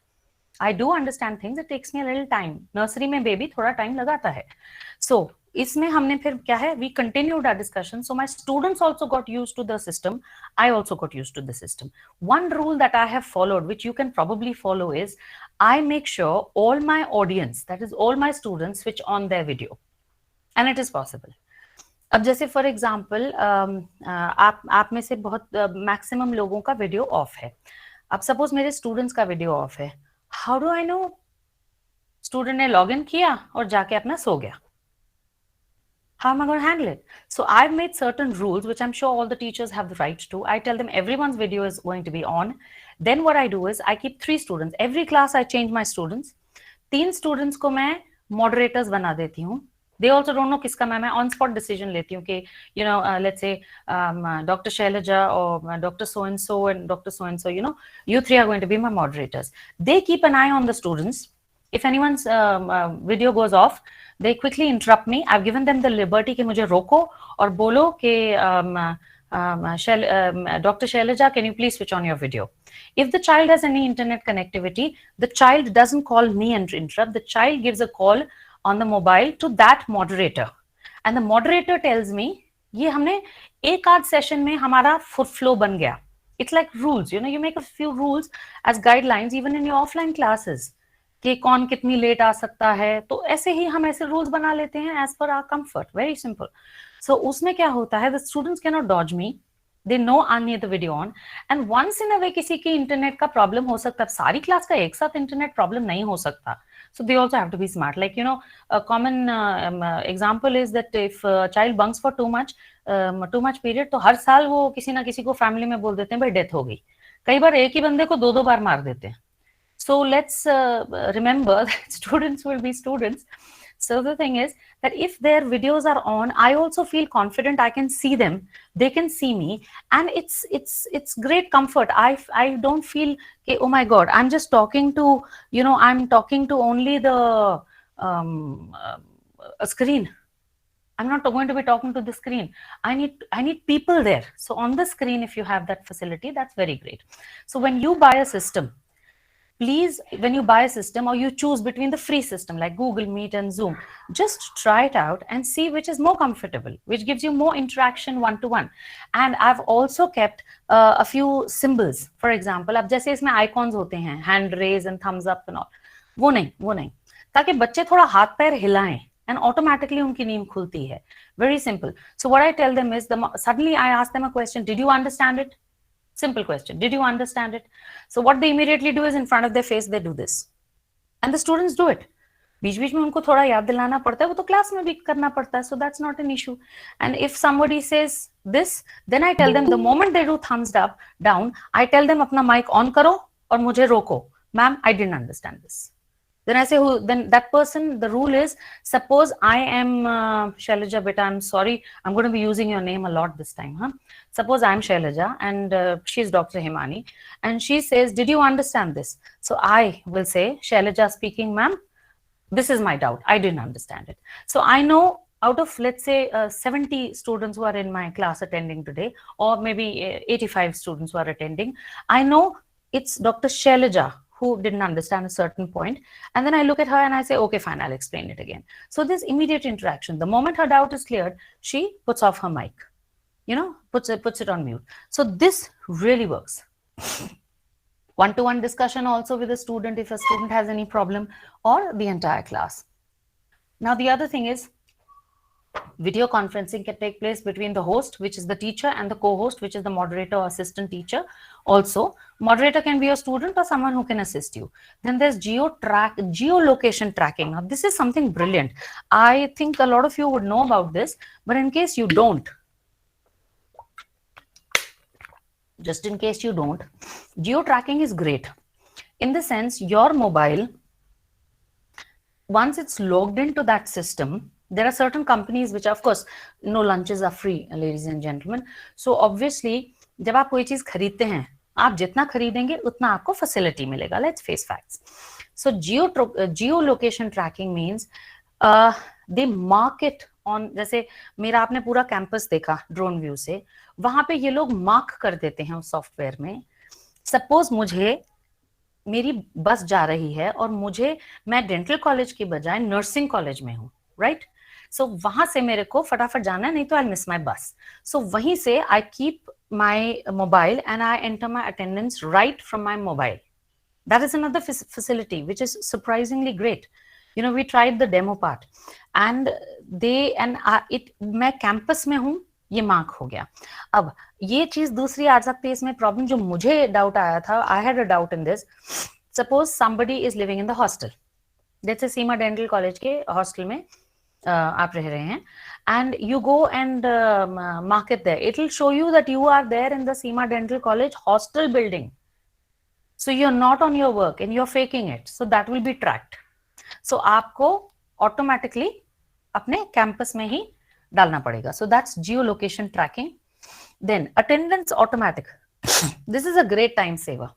I do understand things, it takes me a little time. Nursery में baby थोड़ा time लगाता है. So इसमें हमने फिर क्या है, we continued our discussion. So my students also got used to the system, I also got used to the system. One rule that I have followed, which you can probably follow, is I make sure all my audience, that is all my students, switch on their video, and it is possible. अब जैसे for example आप में से बहुत maximum लोगों का video of है. अब सपोज मेरे स्टूडेंट्स का वीडियो ऑफ है, how do I know? Student ने लॉग इन किया और जाके अपना सो गया. How am I going to handle it? So I've made certain rules, which I'm sure all the teachers have the right to. I tell them everyone's video is going to be on. Then what I do is I keep 3 students. Every class I change my students. 3 students को मैं moderators बना देती हूँ. They also don't know किसका मैं on spot decision लेती हूँ कि let's say Dr. Shailaja or Dr. So and so and Dr. So and so, you 3 are going to be my moderators. They keep an eye on the students. If anyone's video goes off, they quickly interrupt me. I've given them the liberty कि मुझे रोको और बोलो कि Dr. Shailaja, can you please switch on your video? If the child has any internet connectivity, the child doesn't call me and interrupt. The child gives a call on the mobile to that moderator. And the moderator tells me, ये हमने एक आध session में हमारा flow बन गया. It's like rules, you know, you make a few rules as guidelines even in your offline classes. कि कौन कितनी लेट आ सकता है, तो ऐसे ही हम ऐसे रूल्स बना लेते हैं as per our comfort. Very simple. So उसमें क्या होता है, the students cannot dodge me. They know I need the video on. And once in a way किसी की इंटरनेट का प्रॉब्लम हो सकता है, सारी क्लास का एक साथ इंटरनेट प्रॉब्लम नहीं हो सकता. So they also have to be smart. Like, you know, a common example is that if a child bunks for too much period, तो हर साल वो किसी ना किसी को फैमिली में बोल देते हैं भाई डेथ हो गई. कई बार एक ही बंदे को दो बार मार देते हैं. So let's remember that students will be students. So the thing is that if their videos are on, I also feel confident. I can see them, they can see me, and it's great comfort. I don't feel okay, oh my God, I'm just talking to, you know, I'm talking to only the a screen. I'm not going to be talking to the screen. I need people there. So on the screen, if you have that facility, that's very great. So when you buy a system, please, when you buy a system or you choose between the free system like Google Meet and Zoom, just try it out and see which is more comfortable, which gives you more interaction one-to-one. And I've also kept a few symbols. For example, अब जैसे इसमें icons होते हैं, hand raise and thumbs up and all, वो नहीं, ताकि बच्चे थोड़ा हाथ पैर हिलाएं and automatically उनकी नींद खुलती है. Very simple. So what I tell them is, suddenly I ask them a question, did you understand it? Simple question. Did you understand it? So what they immediately do is in front of their face, they do this. And the students do it. बीच-बीच में उनको थोड़ा याद दिलाना पड़ता है, वो तो क्लास में भी करना पड़ता है. So that's not an issue. And if somebody says this, then I tell them, the moment they do thumbs up, down, I tell them अपना mic on करो और मुझे रोको. Ma'am, I didn't understand this. Then I say, then that person, the rule is, suppose I am Shailaja beta, I'm sorry, I'm going to be using your name a lot this time. Huh? Suppose I'm Shailaja and she's Dr. Hemani, and she says, did you understand this? So I will say, Shailaja speaking, ma'am, this is my doubt. I didn't understand it. So I know out of, let's say, 70 students who are in my class attending today, or maybe 85 students who are attending, I know it's Dr. Shailaja who didn't understand a certain point, and then I look at her and I say, okay, fine, I'll explain it again. So this immediate interaction, the moment her doubt is cleared, she puts off her mic, you know, puts it on mute. So this really works. One-to-one discussion also with a student if a student has any problem, or the entire class. Now the other thing is, video conferencing can take place between the host, which is the teacher, and the co-host, which is the moderator or assistant teacher. Also, moderator can be a student or someone who can assist you. Then there's Geo Location Tracking. Now, this is something brilliant. I think a lot of you would know about this, but in case you don't, just in case you don't, geo tracking is great. In the sense, your mobile, once it's logged into that system, there are certain companies which, of course, no lunches are free, ladies and gentlemen. So obviously, जब आप कोई चीज खरीदते हैं, आप जितना खरीदेंगे उतना आपको facility मिलेगा. Let's face facts. So geo location tracking means they mark it on, जैसे मेरा आपने पूरा कैंपस देखा ड्रोन व्यू से, वहां पे ये लोग मार्क कर देते हैं उस सॉफ्टवेयर में. सपोज मुझे मेरी बस जा रही है और मैं डेंटल कॉलेज की बजाय नर्सिंग कॉलेज में हूँ, राइट? सो वहां से मेरे को फटाफट जाना है, नहीं तो आई मिस माई बस. सो वहीं से I keep my mobile and I enter my attendance right from my mobile. That is another facility which is surprisingly great. You know, we tried the demo part and मैं campus में हूँ, ये mark हो गया. अब ये चीज दूसरी आ सकती है इसमें प्रॉब्लम, जो मुझे डाउट आया था. I had a doubt in this. Suppose somebody is living in the hostel, जैसे सीमा डेंटल कॉलेज के हॉस्टल में आप रह रहे हैं, and you go and mark it there. It will show you that you are there in the Seema Dental College hostel building. So you're not on your work and you're faking it. So that will be tracked. So आपको automatically अपने campus में ही डालना पड़ेगा. So that's geolocation tracking. Then attendance automatic. This is a great time saver.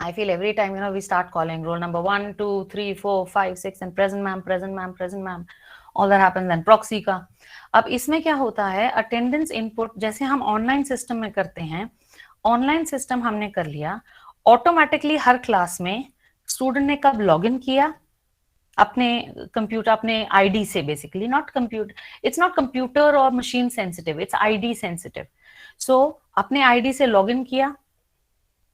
I feel every time, we start calling roll number 1, 2, 3, 4, 5, 6 and present ma'am, present ma'am, present ma'am. All that happens and proxy का। अब इसमें क्या होता है, attendance input जैसे हम online system में करते हैं, ऑनलाइन सिस्टम हमने कर लिया, ऑटोमेटिकली हर क्लास में स्टूडेंट ने कब लॉगिन किया अपने कंप्यूटर, अपने आईडी से, basically not computer, it's not computer और machine sensitive, it's ID sensitive. So अपने आईडी से लॉगिन किया,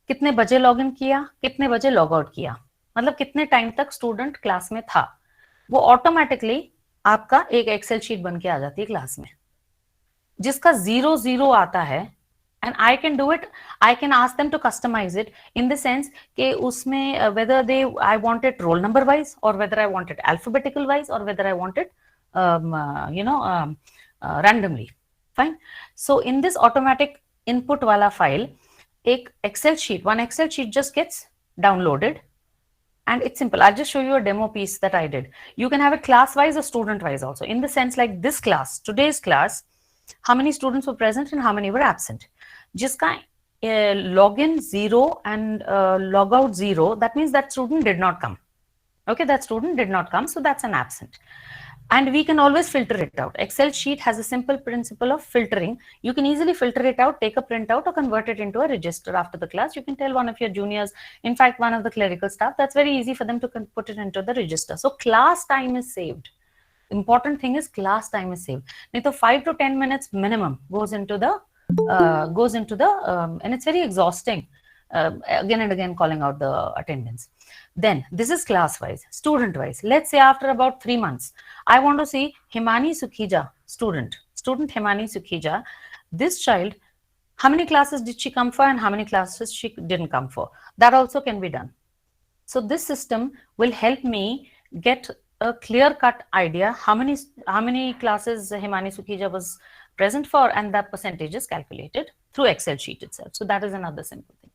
कितने बजे लॉगिन किया, कितने बजे लॉग आउट किया, मतलब कितने टाइम तक स्टूडेंट क्लास में था, वो ऑटोमेटिकली आपका एक एक्सेल शीट बन के आ जाती है क्लास में, जिसका 0 0 आता है। And I can do it, I can ask them to customize it in the sense कि उसमें whether they I want it roll number wise, और whether I want it alphabetical wise, और whether I want it randomly. Fine. So in this automatic input wala file, एक Excel sheet, one Excel sheet just gets downloaded, and it's simple. I'll just show you a demo piece that I did. You can have it class wise or student wise also, in the sense like this class, today's class, how many students were present and how many were absent. Jiska login 0 and log out 0, that means that student did not come. Okay, that student did not come, so that's an absent. And we can always filter it out. Excel sheet has a simple principle of filtering. You can easily filter it out, take a printout, or convert it into a register after the class. You can tell one of your juniors, in fact, one of the clerical staff, that's very easy for them to put it into the register. So class time is saved. Important thing is class time is saved. So 5 to 10 minutes minimum goes into the, and it's very exhausting. Again and again calling out the attendance. Then this is class wise, student wise. Let's say after about 3 months, I want to see Hemani Sukhija, student Hemani Sukhija. This child, how many classes did she come for and how many classes she didn't come for? That also can be done. So this system will help me get a clear-cut idea how many classes Hemani Sukhija was present for, and that percentage is calculated through Excel sheet itself. So that is another simple thing.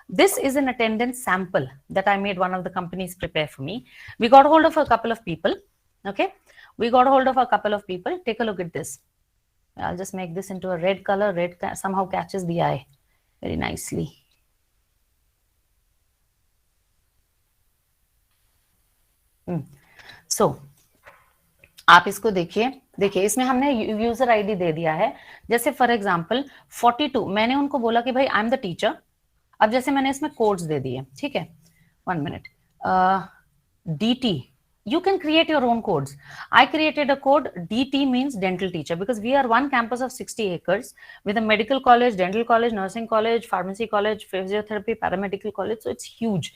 This is an attendance sample that I made one of the companies prepare for me. We got hold of a couple of people. Okay, we got hold of a couple of people. Take a look at this. I'll just make this into a red color. Red somehow catches the eye very nicely. So आप इसको देखिए इसमें हमने user ID दे दिया है। जैसे for example 42, मैंने उनको बोला कि भाई आई एम द टीचर। अब जैसे मैंने इसमें कोड्स दे दिए, ठीक है, 1 minute. DT, you can create your own codes. I created a code. DT means dental teacher, because we are one campus of 60 acres with a medical college, dental college, nursing college, pharmacy college, physiotherapy, paramedical college. So it's huge.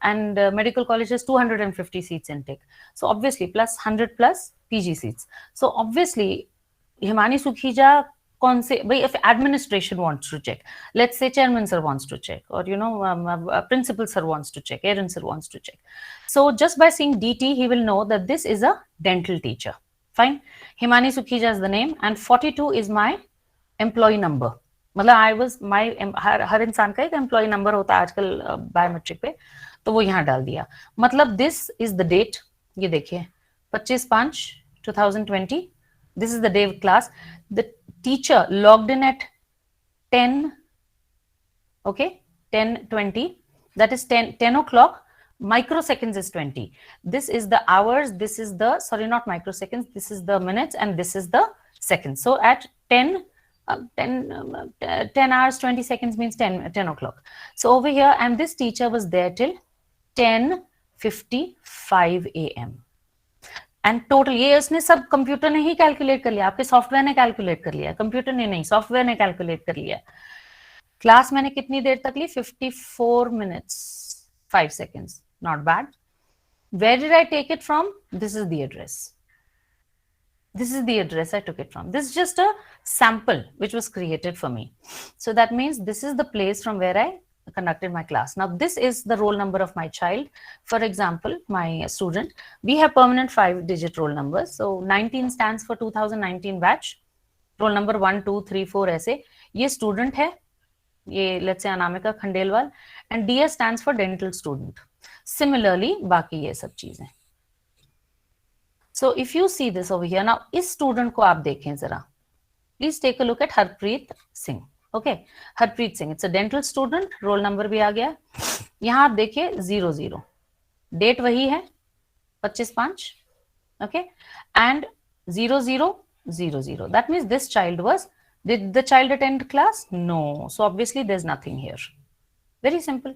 And medical college has 250 seats intake. So obviously plus 100 plus PG seats. So obviously Hemani Sukhija, if administration wants to check, let's say chairman sir wants to check, or principal sir wants to check, Aaron sir wants to check. So just by seeing DT, he will know that this is a dental teacher. Fine. Hemani Sukhija is the name, and 42 is my employee number. मतलब I was my हर इंसान का एक employ number होता है आजकल biometric पे, तो वो यहाँ डाल दिया। मतलब दिस इज द डेट, ये देखिए 25/5/2020, this is the day of class. The teacher logged in at 10, okay, 10:20, that is 10 o'clock. Microseconds is 20. This is the hours, this is the, sorry, not microseconds, this is the minutes, and this is the seconds. So at 10 hours 20 seconds means 10 o'clock. So over here, and this teacher was there till 10:55 a.m. And total ये उसने सब computer ने ही calculate कर लिया, आपके software ने calculate कर लिया, कंप्यूटर ने नहीं, सॉफ्टवेयर ने कैलकुलेट कर लिया। क्लास मैंने कितनी देर तक ली? 54 minutes 5 seconds. Not bad. Where did I take it from? This is the address. This is the address I took it from. This is just a sample which was created for me. So that means this is the place from where I conducted my class. Now this is the roll number of my child. For example, my student, we have permanent 5-digit roll numbers. So 19 stands for 2019 batch. Roll number 1, 2, 3, 4 ऐसे. ये student है, ये let's say Anamika Khandelwal, and DS stands for dental student. Similarly, बाकी ये सब चीजें. So if you see this over here, now इस student को आप देखें जरा. Please take a look at Harpreet Singh. Okay, Harpreet Singh, it's a dental student. Roll number भी आ गया. यहाँ आप देखिए 00. डेट वही है 25/5. okay, and 0 0 0 0. That means this child was, did the child attend class? No, so obviously there's nothing here. Very simple.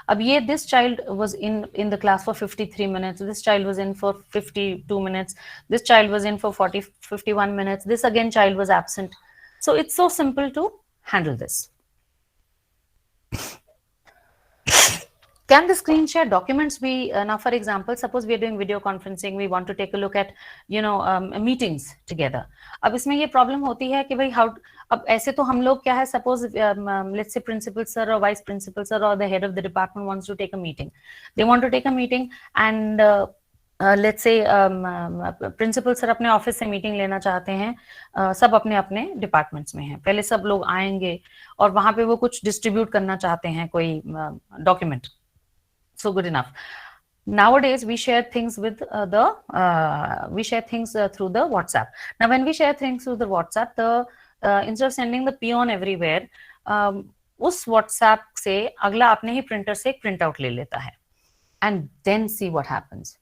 अब ये this child was in the class for 53 minutes, this child was in for 52 minutes, this child was in for 51 minutes, this again child was absent. So it's so simple to handle this. Can the screen share documents be, now for example, suppose we are doing video conferencing, we want to take a look at, meetings together. अब इसमें ये problem होती है कि भाई how, अब ऐसे तो हम लोग क्या है, suppose let's say principal sir or vice principal sir or the head of the department wants to take a meeting. They want to take a meeting and let's say principal sir अपने office से meeting लेना चाहते हैं, सब अपने अपने departments में हैं, पहले सब लोग आएंगे और वहां पे वो कुछ डिस्ट्रीब्यूट करना चाहते हैं कोई document. So good enough. Nowadays we share things with through the WhatsApp. Now when we share things through the WhatsApp, the instead of sending the peon everywhere, उस WhatsApp से अगला अपने ही printer से एक print out ले लेता है, and then see what happens.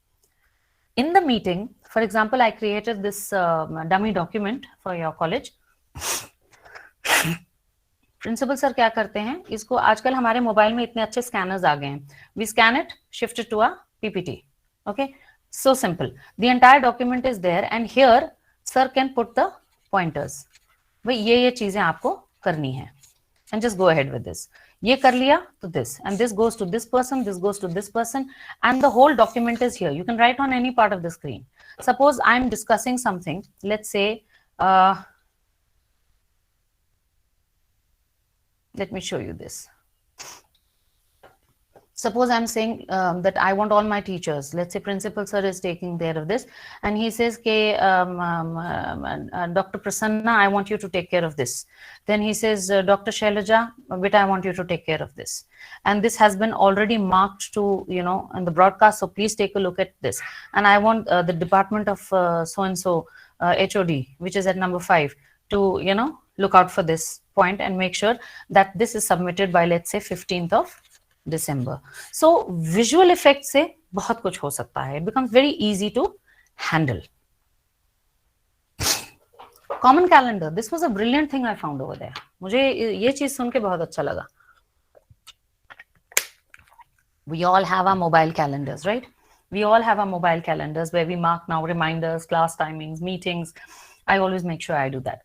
In the meeting, for example, I created this dummy document for your college. Principal sir क्या करते हैं, इसको आजकल हमारे मोबाइल में इतने अच्छे स्कैनर्स आ गए हैं, we scan it, shift it to a PPT. Okay, so simple, the entire document is there and here sir can put the pointers. भाई ये चीजें आपको करनी है and just go ahead with this. ये कर लिया तो this and this goes to this person, this goes to this person and the whole document is here. You can write on any part of the screen. Suppose I am discussing something, let's say let me show you this. Suppose I'm saying that I want all my teachers, let's say principal sir is taking care of this and he says Dr. Prasanna, I want you to take care of this. Then he says Dr. Shailaja, beta, I want you to take care of this, and this has been already marked to, in the broadcast, so please take a look at this. And I want the department of so and so HOD, which is at number 5, to look out for this point and make sure that this is submitted by, let's say, 15th of December. So visual effects से बहुत कुछ हो सकता है. It becomes very easy to handle. Common calendar. This was a brilliant thing I found over there. मुझे ये चीज सुन के बहुत अच्छा लगा. We all have our mobile calendars, right? We all have our mobile calendars where we mark now reminders, class timings, meetings. I always make sure I do that.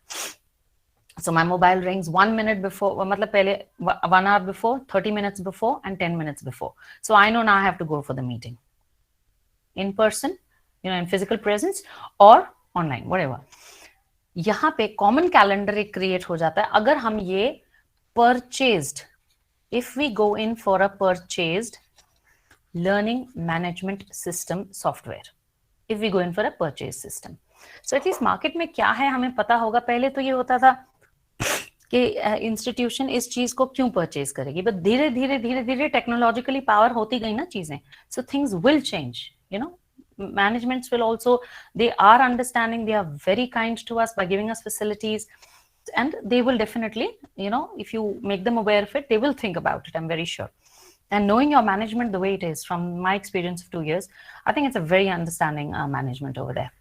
So my mobile rings 1 minute before, matlab pehle 1 hour before, 30 minutes before, and 10 minutes before. So I know now I have to go for the meeting. In person, in physical presence or online, whatever. यहाँ पे common calendar एक create हो जाता है अगर हम ये purchased, if we go in for a purchased learning management system software, if we go in for a purchase system. So at least market में क्या है हमें पता होगा. पहले तो ये होता था कि इंस्टीट्यूशन इस चीज को क्यों परचेज करेगी, बट धीरे धीरे धीरे धीरे टेक्नोलॉजिकली पावर होती गई ना चीजें. So things will change, managements will also, they are understanding, they are very kind to us by giving us facilities, and they will definitely, if you make them aware of it, they will think about it, I'm very sure. And knowing your management the way it is, from my experience of 2 years, I think it's a very understanding management over there.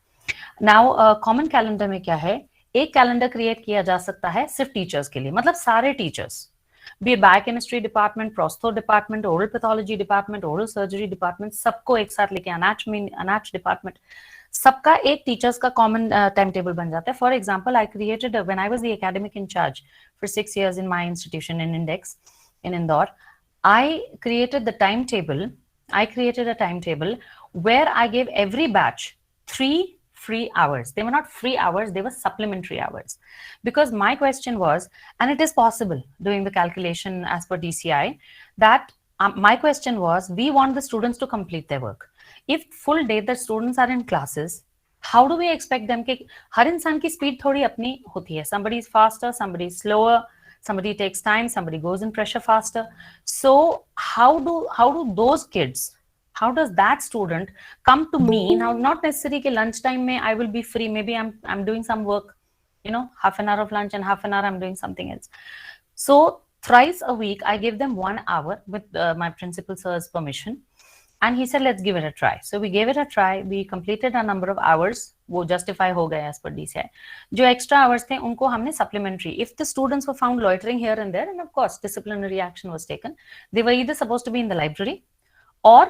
Now common calendar में क्या है, एक calendar create किया जा सकता है सिर्फ teachers के लिए, मतलब सारे टीचर्स, बी biochemistry department, prostho department, oral pathology department, oral surgery department, सबको एक साथ लेके, अनाच डिपार्टमेंट, सबका एक टीचर्स का कॉमन टाइम टेबल बन जाता है. For example, I created when I was the academic in charge for 6 years in my institution in Index in Indore. I created a timetable where I gave every batch 3 free hours. They were not free hours, they were supplementary hours. Because my question was, and it is possible doing the calculation as per DCI, that my question was, we want the students to complete their work. If full day the students are in classes, how do we expect them कि हर इंसान की speed थोड़ी अपनी होती है. Somebody is faster, somebody is slower, somebody takes time, somebody goes in pressure faster. So how do those kids, how does that student come to me now? Not necessarily कि lunch time में I will be free, maybe I'm doing some work, half an hour of lunch and half an hour I'm doing something else. So thrice a week I give them 1 hour with my principal sir's permission, and he said, let's give it a try. So we gave it a try. We completed a number of hours. वो justify हो गया as per DCI. जो extra hours थे उनको हमने supplementary. If the students were found loitering here and there, and of course disciplinary action was taken, they were either supposed to be in the library or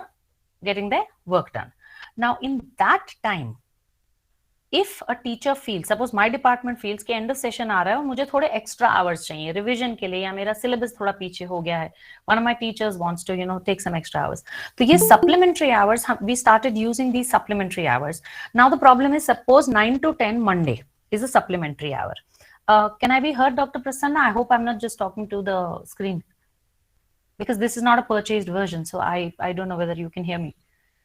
getting their work done. Now in that time, if a teacher feels, suppose my department feels कि end of session आ रहा है और मुझे थोड़े extra hours चाहिए revision के लिए, या मेरा syllabus थोड़ा पीछे हो गया है, one of my teachers wants to take some extra hours, तो ये supplementary hours, we started using these supplementary hours. Now the problem is, suppose 9 to 10 Monday is a supplementary hour. Can I be heard, Dr. Prasanna? I hope I'm not just talking to the screen, because this is not a purchased version, so I don't know whether you can hear me.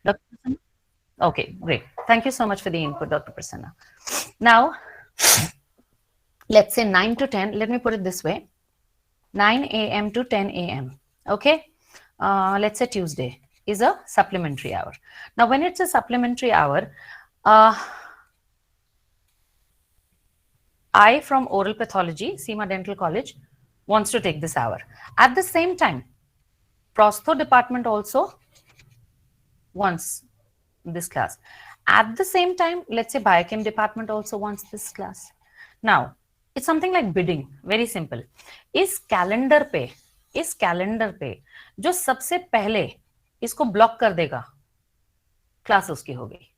Dr. Prasanna? Okay, great. Thank you so much for the input, Dr. Prasanna. Now, let's say 9 to 10, let me put it this way, 9 a.m. to 10 a.m. Okay, let's say Tuesday is a supplementary hour. Now, when it's a supplementary hour, I from oral pathology, Seema Dental College, wants to take this hour. At the same time, Prostho department also wants this class. At the same time, let's say Biochem department also wants this class. Now, it's something like bidding, very simple. इस calendar पे जो सबसे पहले इसको block कर देगा, class उसकी हो गई.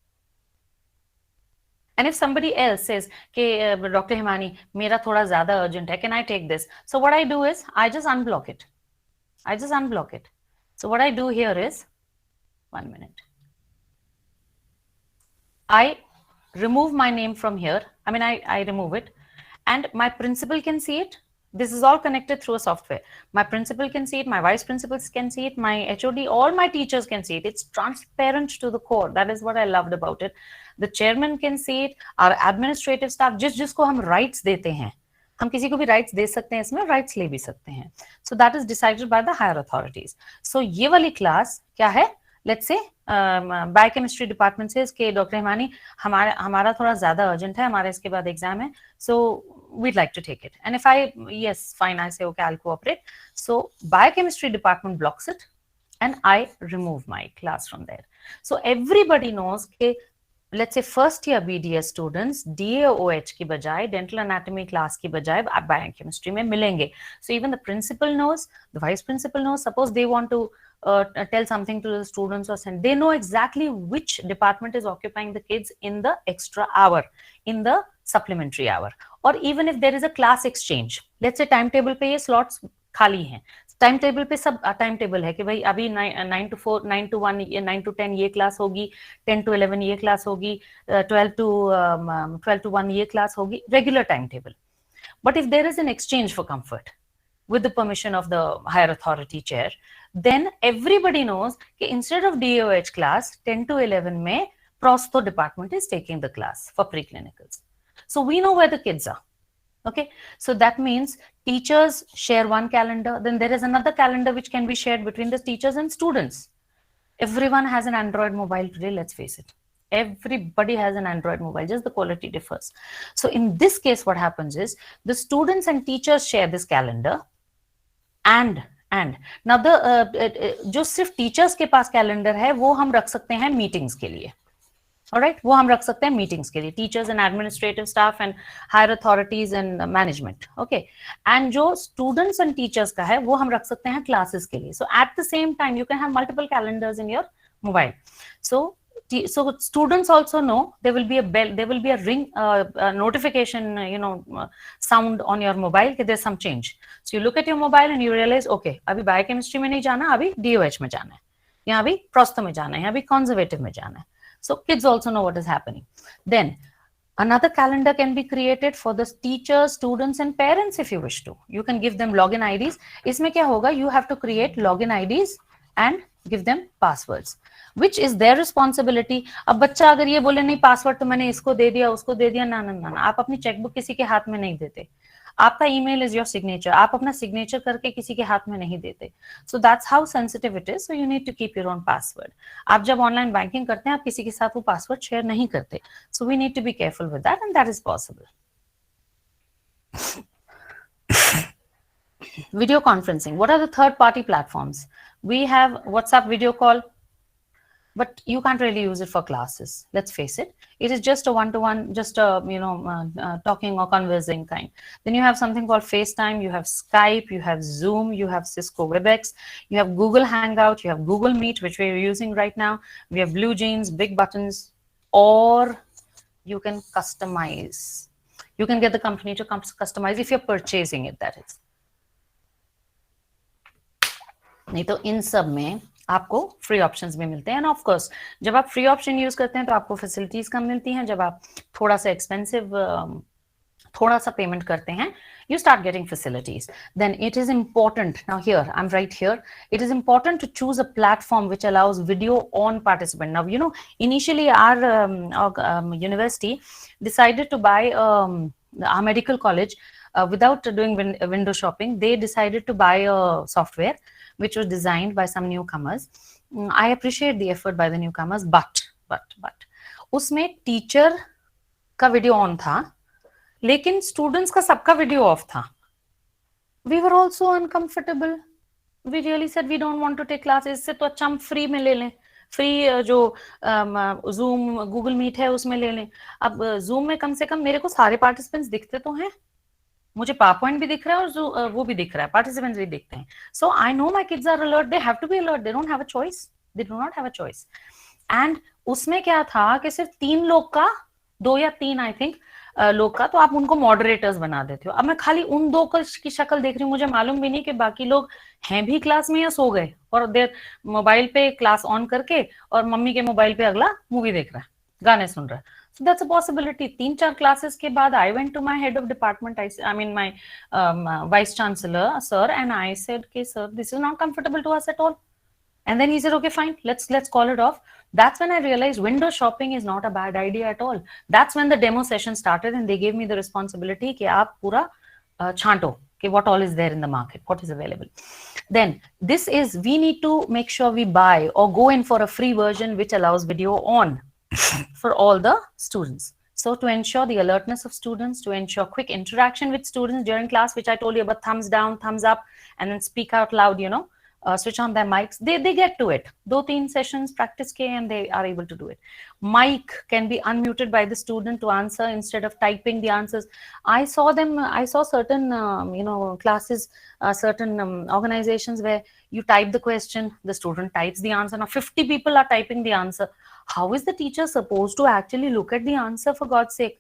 And if somebody else says, "Okay, Dr. Hemani, मेरा थोड़ा ज़्यादा urgent है, can I take this?" So what I do is, I just unblock it. So what I do here is, 1 minute. I remove my name from here. I mean, I remove it, and my principal can see it. This is all connected through a software. My principal can see it, my vice principals can see it, my HOD, all my teachers can see it. It's transparent to the core. That is what I loved about it. The chairman can see it, our administrative staff, जिसको हम rights देते हैं, हम किसी को भी rights दे सकते हैं, इसमें rights ले भी सकते हैं. So that is decided by the higher authorities. So ये वाली class क्या है? Let's say बायोकेमिस्ट्री डिपार्टमेंट से कि डॉक्टर हिमानी हमारा थोड़ा ज्यादा अर्जेंट है, हमारा इसके बाद एग्जाम है, सो we'd like to take it. And if I, yes, fine, I say, okay, I'll cooperate. So biochemistry department blocks it and I remove my class from there. So everybody knows कि let's say first year BDS students DAOH की बजाय dental anatomy class की बजाय biochemistry में मिलेंगे. So even the principal knows, the vice principal knows, suppose they want to tell something to the students or send, they know exactly which department is occupying the kids in the extra hour, in the supplementary hour. Or even if there is a class exchange, let's say timetable पे ये slots खाली हैं, time table पे सब time table है कि भाई अभी 9 to 4, 9 to 1, 9 to 10 ये क्लास होगी, 10 to 11 ये क्लास होगी, 12 to 1 ये क्लास होगी, regular time table. But if there is an exchange for comfort with the permission of the higher authority chair, then everybody knows that instead of DOH class, 10 to 11 में Prostho department is taking the class for preclinicals. So we know where the kids are. Okay, so that means teachers share one calendar, then there is another calendar which can be shared between the teachers and students. Everyone has an Android mobile today, let's face it. Everybody has an Android mobile, just the quality differs. So in this case, what happens is the students and teachers share this calendar, and now the जो सिर्फ teachers के पास calendar है वो हम रख सकते हैं meetings के लिए. Alright, वो हम रख सकते हैं meetings के लिए, teachers and administrative staff and higher authorities and management. Okay, and जो students and teachers का है वो हम रख सकते हैं classes के लिए. So at the same time you can have multiple calendars in your mobile. So students also know there will be a bell, there will be a ring, notification, sound on your mobile that there's some change. So you look at your mobile and you realize, okay, अभी biochemistry में नहीं जाना, अभी DOH में जाना है, या अभी Prostho में जाना है, या अभी conservative में जाना है. So kids also know what is happening. Then another calendar can be created for the teachers, students and parents if you wish to. You can give them login IDs. इसमें क्या होगा? You have to create login IDs and give them passwords, which is their responsibility. अब बच्चा अगर ये बोले नहीं password तो मैंने इसको दे दिया उसको दे दिया, ना ना ना ना, आप अपनी चेकबुक किसी के हाथ में नहीं देते. आपका ईमेल इज योर सिग्नेचर, आप अपना सिग्नेचर करके किसी के हाथ में नहीं देते. So that's how sensitive it is. So you need to keep your own password. आप जब ऑनलाइन बैंकिंग करते हैं आप किसी के साथ वो पासवर्ड शेयर नहीं करते. So we need to be careful with that and that is possible. Video conferencing. What are the third party platforms? We have WhatsApp video call, but you can't really use it for classes. Let's face it. It is just a one-to-one, just a talking or conversing kind. Then you have something called FaceTime, you have Skype, you have Zoom, you have Cisco WebEx, you have Google Hangout, you have Google Meet, which we're using right now. We have blue jeans, big buttons, or you can customize. You can get the company to customize if you're purchasing it, that is. नहीं तो इन सब में आपको free options भी मिलते हैं end of course जब आप फ्री ऑप्शन यूज करते हैं तो आपको फैसिलिटीज कम मिलती हैं जब आप थोड़ा सा एक्सपेंसिव थोड़ा सा पेमेंट करते हैं you start getting facilities. Then it is important, now here I'm right here, it is important to choose a platform which allows video on participant. Now initially our university decided to buy our medical college without doing window shopping. They decided to buy a software which was designed by some newcomers. I appreciate the effort by the newcomers, but उसमें teacher का video on था लेकिन students का सबका video of था. We were also uncomfortable. We really said we don't want to take classes. इससे तो अच्छा हम फ्री में ले लें. फ्री जो जूम गूगल मीट है उसमें ले लें. अब जूम में कम से कम मेरे को सारे पार्टिसिपेंट्स दिखते तो हैं. मुझे पावरपॉइंट भी दिख रहा है और वो भी दिख रहा है, पार्टिसिपेंट्स भी दिखते हैं. So I know my kids are alert, they have to be alert, they don't have a choice, they do not have a choice. And उसमें क्या था कि सिर्फ 3 लोग का, 2 या 3 आई थिंक लोग का, तो आप उनको मॉडरेटर्स बना देते हो. अब मैं खाली उन 2 की शक्ल देख रही हूँ, मुझे मालूम भी नहीं कि बाकी लोग हैं भी क्लास में या सो गए और देर मोबाइल पे क्लास ऑन करके और मम्मी के मोबाइल पे अगला मूवी देख रहा है, गाने सुन रहा है. So that's a possibility. 3-4 classes के बाद I went to my head of department, I mean my vice chancellor sir, and I said, okay sir, this is not comfortable to us at all. And then he said, okay fine, let's call it off. That's when I realized window shopping is not a bad idea at all. That's when the demo session started and they gave me the responsibility कि आप पूरा छांटो कि what all is there in the market, what is available. Then this is, we need to make sure we buy or go in for a free version which allows video on for all the students. So to ensure the alertness of students, to ensure quick interaction with students during class, which I told you about, thumbs down, thumbs up, and then speak out loud, switch on their mics. They get to it. 2-3 sessions practice ke and they are able to do it. Mic can be unmuted by the student to answer instead of typing the answers. I saw certain classes, certain organizations where you type the question, the student types the answer. Now 50 people are typing the answer. How is the teacher supposed to actually look at the answer, for God's sake?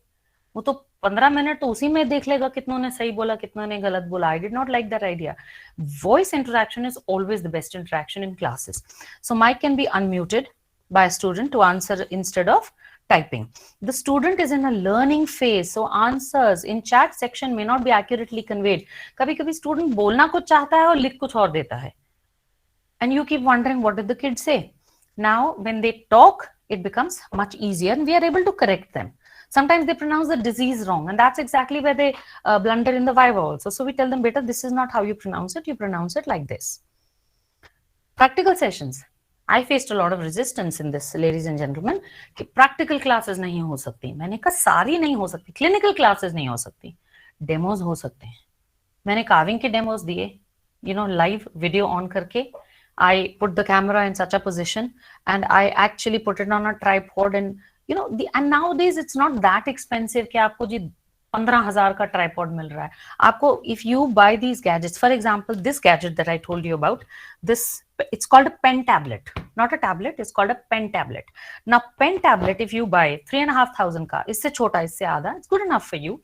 वो तो 15 minute तो उसी में देख लेगा कितनों ने सही बोला कितनों ने गलत बोला. I did not like that idea. Voice interaction is always the best interaction in classes. So mic can be unmuted by a student to answer instead of typing. The student is in a learning phase, so answers in chat section may not be accurately conveyed. कभी-कभी student बोलना कुछ चाहता है और लिख कुछ और देता है. And you keep wondering, what did the kid say? Now, when they talk, it becomes much easier and we are able to correct them. Sometimes they pronounce the disease wrong, and that's exactly where they blunder in the viva also. So we tell them, beta, this is not how you pronounce it like this. Practical sessions. I faced a lot of resistance in this, ladies and gentlemen. कि practical classes नहीं हो सकती. मैंने कहा सारी नहीं हो सकती. Clinical classes नहीं हो सकती. Demos हो सकते हैं. मैंने carving के demos दिए, live video on करके. I put the camera in such a position and I actually put it on a tripod, and and nowadays it's not that expensive कि आपको जी 15,000 का tripod मिल रहा है. आपको, if you buy these gadgets, for example, this gadget that I told you about, it's called a pen tablet, not a tablet, it's called a pen tablet. Now pen tablet, if you buy 3,500 का, इससे छोटा, इससे आधा, it's good enough for you.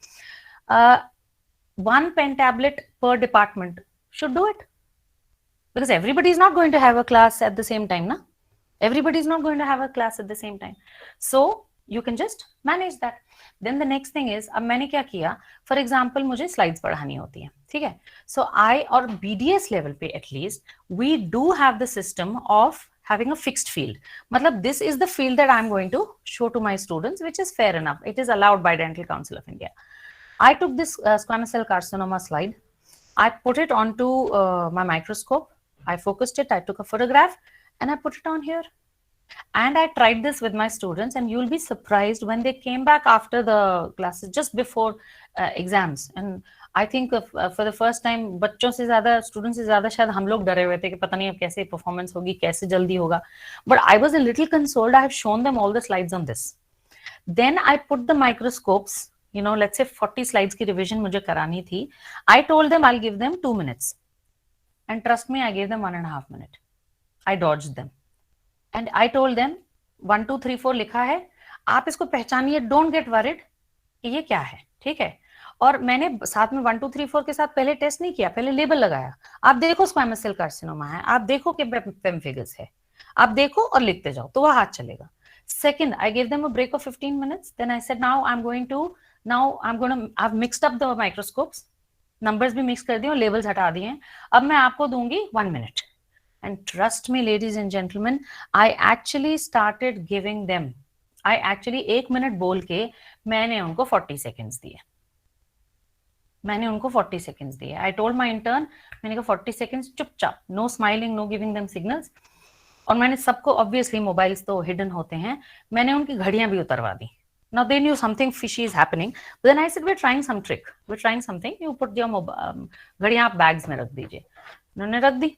One pen tablet per department should do it. Because everybody is not going to have a class at the same time, na? Everybody is not going to have a class at the same time. So you can just manage that. Then the next thing is, अब मैंने क्या किया? For example, मुझे slides पढ़ानी होती है, ठीक है? So I, or BDS level पे at least, we do have the system of having a fixed field. मतलब this is the field that I'm going to show to my students, which is fair enough. It is allowed by Dental Council of India. I took this squamous cell carcinoma slide. I put it onto my microscope. I focused it, I took a photograph, and I put it on here. And I tried this with my students, and you'll be surprised when they came back after the classes, just before exams. And I think for the first time बच्चों से ज्यादा, student से ज्यादा शायद हम लोग डरे हुए थे कि पता नहीं अब कैसे परफॉर्मेंस होगी, कैसे जल्दी होगा. But I was a little consoled. I have shown them all the slides on this. Then I put the microscopes, you know, let's say 40 slides की revision मुझे करानी थी. I told them I'll give them 2 minutes. And trust me, I gave them 1.5 minutes. I dodged them. And I told them 1 2 3 4 लिखा है, आप इसको पहचानिए, don't get worried कि ये क्या है, ठीक है. और मैंने साथ में 1 2 3 4 के साथ पहले टेस्ट नहीं किया, पहले लेबल लगाया. आप देखो स्क्वैमस सेल कार्सिनोमा है, आप देखो कि पेम्फिगस है, आप देखो और लिखते जाओ तो वह हाथ चलेगा. Second, I gave them a break of 15 minutes. Then I said, I've mixed up the microscopes. Numbers भी mix कर दिए और labels हटा दिए हैं. अब मैं आपको दूंगी 1 minute. And trust me, ladies and gentlemen, I actually started giving them. I actually 1 minute बोल के मैंने उनको 40 seconds दिए. मैंने उनको 40 seconds दिए. I told my intern, मैंने कहा 40 seconds चुपचाप, no smiling, no giving them signals. और मैंने सबको, ऑब्वियसली मोबाइल्स तो हिडन होते हैं, मैंने उनकी घड़ियां भी उतरवा दी. Now they knew something fishy is happening. But then I said, we're trying some trick. We're trying something. You put your घड़ियां आप बैग्स में रख दीजिए. उन्होंने रख दी.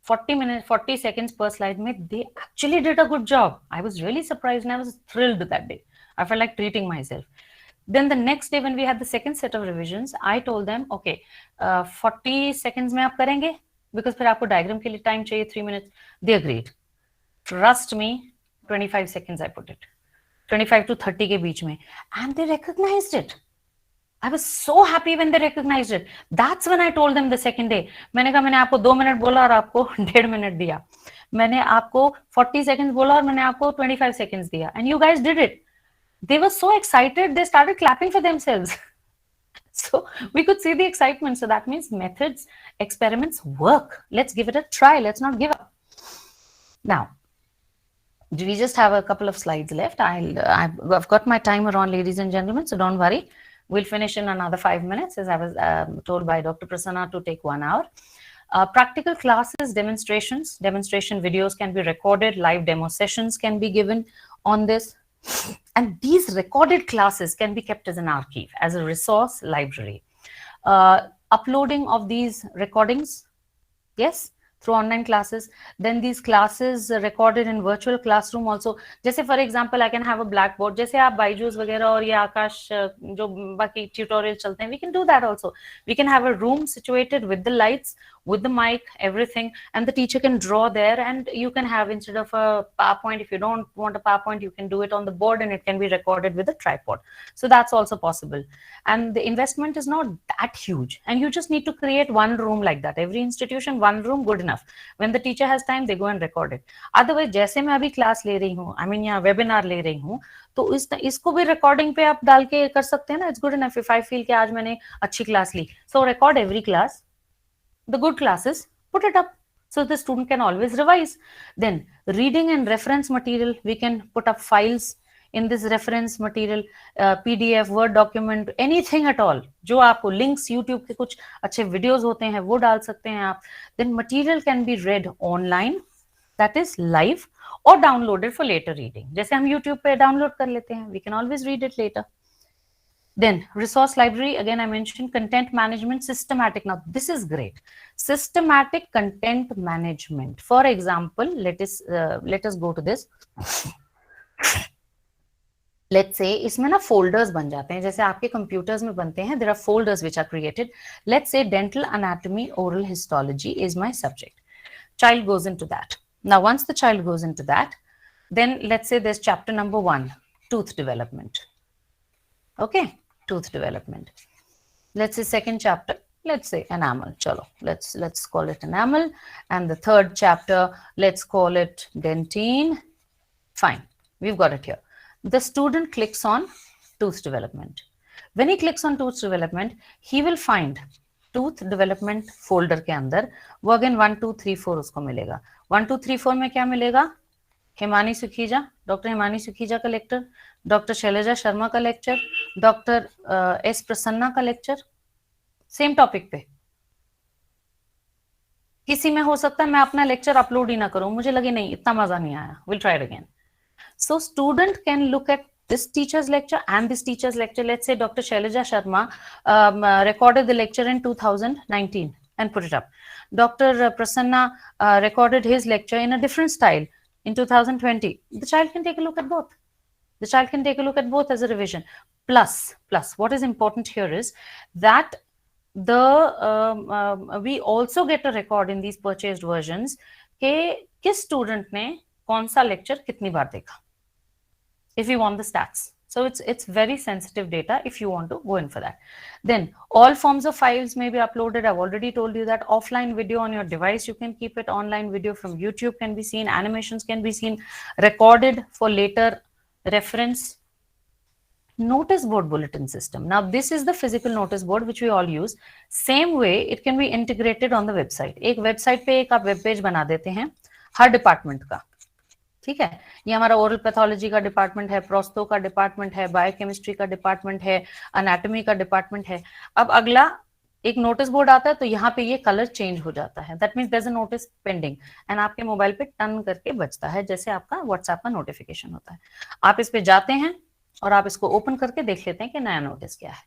40 seconds per slide में they actually did a good job. I was really surprised and I was thrilled that day. I felt like treating myself. Then the next day when we had the second set of revisions, I told them, okay, 40 seconds में आप करेंगे, because फिर आपको diagram के लिए time चाहिए 3 minutes. They agreed. Trust me, 25 seconds I put it. 25 to 30 के बीच में. And they recognized it. I was so happy when they recognized it. That's when I told them the second day. मैंने कहा मैंने आपको 2 minute बोला और आपको 1.5 minute दिया. मैंने आपको 40 seconds बोला और मैंने आपको 25 seconds दिया. And you guys did it. They were so excited, they started clapping for themselves. So we could see the excitement. So that means methods, experiments work. Let's give it a try. Let's not give up. Now, we just have a couple of slides left. I've got my timer on, ladies and gentlemen, so don't worry. We'll finish in another 5 minutes, as I was told by Dr. Prasanna to take 1 hour. Practical classes, demonstration videos can be recorded, live demo sessions can be given on this. And these recorded classes can be kept as an archive, as a resource library. Uploading of these recordings, yes, through online classes. Then these classes recorded in virtual classroom also. जैसे for example, I can have a blackboard. जैसे आप बायजूस वगैरह और ये आकाश जो बाकी tutorial चलते हैं, we can do that also. We can have a room situated with the lights, with the mic, everything, and the teacher can draw there, and you can have, instead of a PowerPoint, if you don't want a PowerPoint, you can do it on the board and it can be recorded with a tripod. So that's also possible. And the investment is not that huge. And you just need to create one room like that. Every institution, one room, good enough. When the teacher has time, they go and record it. Otherwise, जैसे मैं अभी class ले रही हूँ, I mean यहाँ webinar ले रही हूँ, तो इसको भी recording पे आप डाल के कर सकते हैं ना. It's good enough if I feel कि आज मैंने अच्छी class Lee. So record every class. The good classes, put it up so the student can always revise. Then reading and reference material, we can put up files in this reference material, PDF, Word document, anything at all. जो आपको links, YouTube के कुछ अच्छे videos होते हैं, वो डाल सकते हैं आप. Then material can be read online, that is live, or downloaded for later reading. जैसे हम YouTube पे download कर लेते हैं, we can always read it later. Then resource library, again I mentioned content management, systematic. Now this is great. Systematic content management. For example, let us go to this. Let's say इसमें ना folders बन जाते हैं, जैसे आपके computers में बनते हैं. There are folders which are created. Let's say dental anatomy, oral histology is my subject. Child goes into that. Now once the child goes into that, then let's say there's chapter number 1, tooth development. Okay, tooth development. Let's say second chapter, let's say enamel. Chalo, let's call it enamel. And the third chapter, let's call it dentine. Fine, we've got it here. The student clicks on tooth development. When he clicks on tooth development, he will find tooth development folder के अंदर वो again 1 2 3 4 उसको मिलेगा. 1 2 3 4 में क्या मिलेगा? Hemani Sukhija, doctor Hemani Sukhija का lecture, doctor Selja Sharma का लेक्चर, डॉक्टर एस प्रसन्ना का लेक्चर, सेम टॉपिक पे. किसी में हो सकता है मैं अपना लेक्चर अपलोड ही ना करूं, मुझे लगे नहीं इतना मजा नहीं आया, will try again. So student can look at this teacher's lecture and this teacher's lecture. Let's say Dr. Shailaja Sharma recorded the lecture in 2019 and put it up. Dr. Prasanna recorded his lecture in a different style in 2020. The child can take a look at both. The child can take a look at both as a revision. Plus, what is important here is that we also get a record in these purchased versions कि किस student ने कौन सा lecture कितनी बार देखा, if you want the stats. So it's very sensitive data if you want to go in for that. Then all forms of files may be uploaded. I've already told you that. Offline video on your device, you can keep it. Online video from YouTube can be seen. Animations can be seen, recorded for later reference. Notice board bulletin system. Now this is the physical notice board which we all use. Same way it can be integrated on the website. एक website पे एक आप web page बना देते हैं हर department का, ठीक है. ये हमारा ओरल पैथोलॉजी का डिपार्टमेंट है, प्रोस्तो का डिपार्टमेंट है, बायोकेमिस्ट्री का डिपार्टमेंट है, एनाटॉमी का डिपार्टमेंट है. अब अगला एक नोटिस बोर्ड आता है तो यहाँ पे ये कलर चेंज हो जाता है. That means there is a notice pending and आपके मोबाइल पे टर्न करके बजता है जैसे आपका व्हाट्सएप का नोटिफिकेशन होता है. आप इस पे जाते हैं और आप इसको ओपन करके देख लेते हैं कि नया नोटिस क्या है.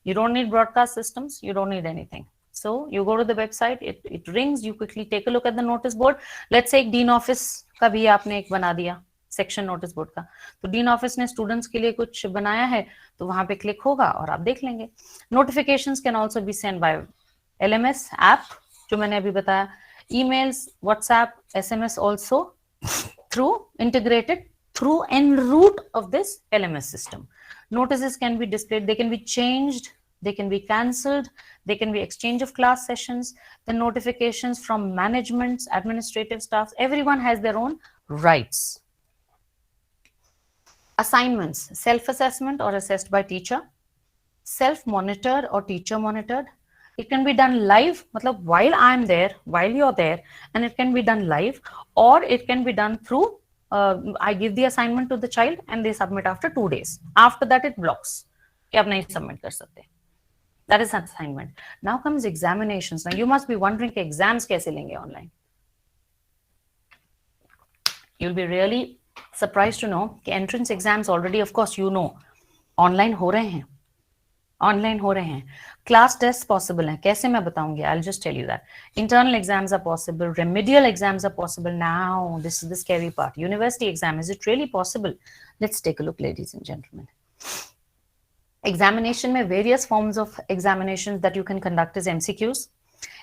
You don't need broadcast systems, you don't need anything. So you go to the website, it rings, you quickly take a look at the notice board. Let's say एक डीन ऑफिस का भी आपने एक बना दिया section notice board का, तो dean office ने स्टूडेंट्स के लिए कुछ बनाया है तो वहां पे क्लिक होगा और आप देख लेंगे. Notifications can also be send by LMS app जो मैंने अभी बताया, emails, WhatsApp, SMS also through integrated through en route of this LMS system. Notices can be displayed, they can be changed, they can be cancelled, they can be exchange of class sessions, the notifications from managements, administrative staff, everyone has their own rights. Assignments, self-assessment or assessed by teacher, self-monitored or teacher monitored. It can be done live, matlab while I am there, while you're there, and it can be done live, or it can be done through I give the assignment to the child and they submit after 2 days. After that it blocks कि आप नहीं submit कर सकते. That is assignment. Now comes examinations. Now you must be wondering कि exams कैसे लेंगे online. You'll be really surprised to know कि entrance exams already, of course you know, online हो रहे हैं. ऑनलाइन हो रहे हैं. क्लास टेस्ट पॉसिबल है. कैसे मैं बताऊंगी? I'll just tell you that. Internal exams are possible. Remedial exams are possible. Now this is the scary part. University exam, is it really possible? Let's take a look, ladies and gentlemen. Examination में various forms of examinations that you can conduct is MCQs.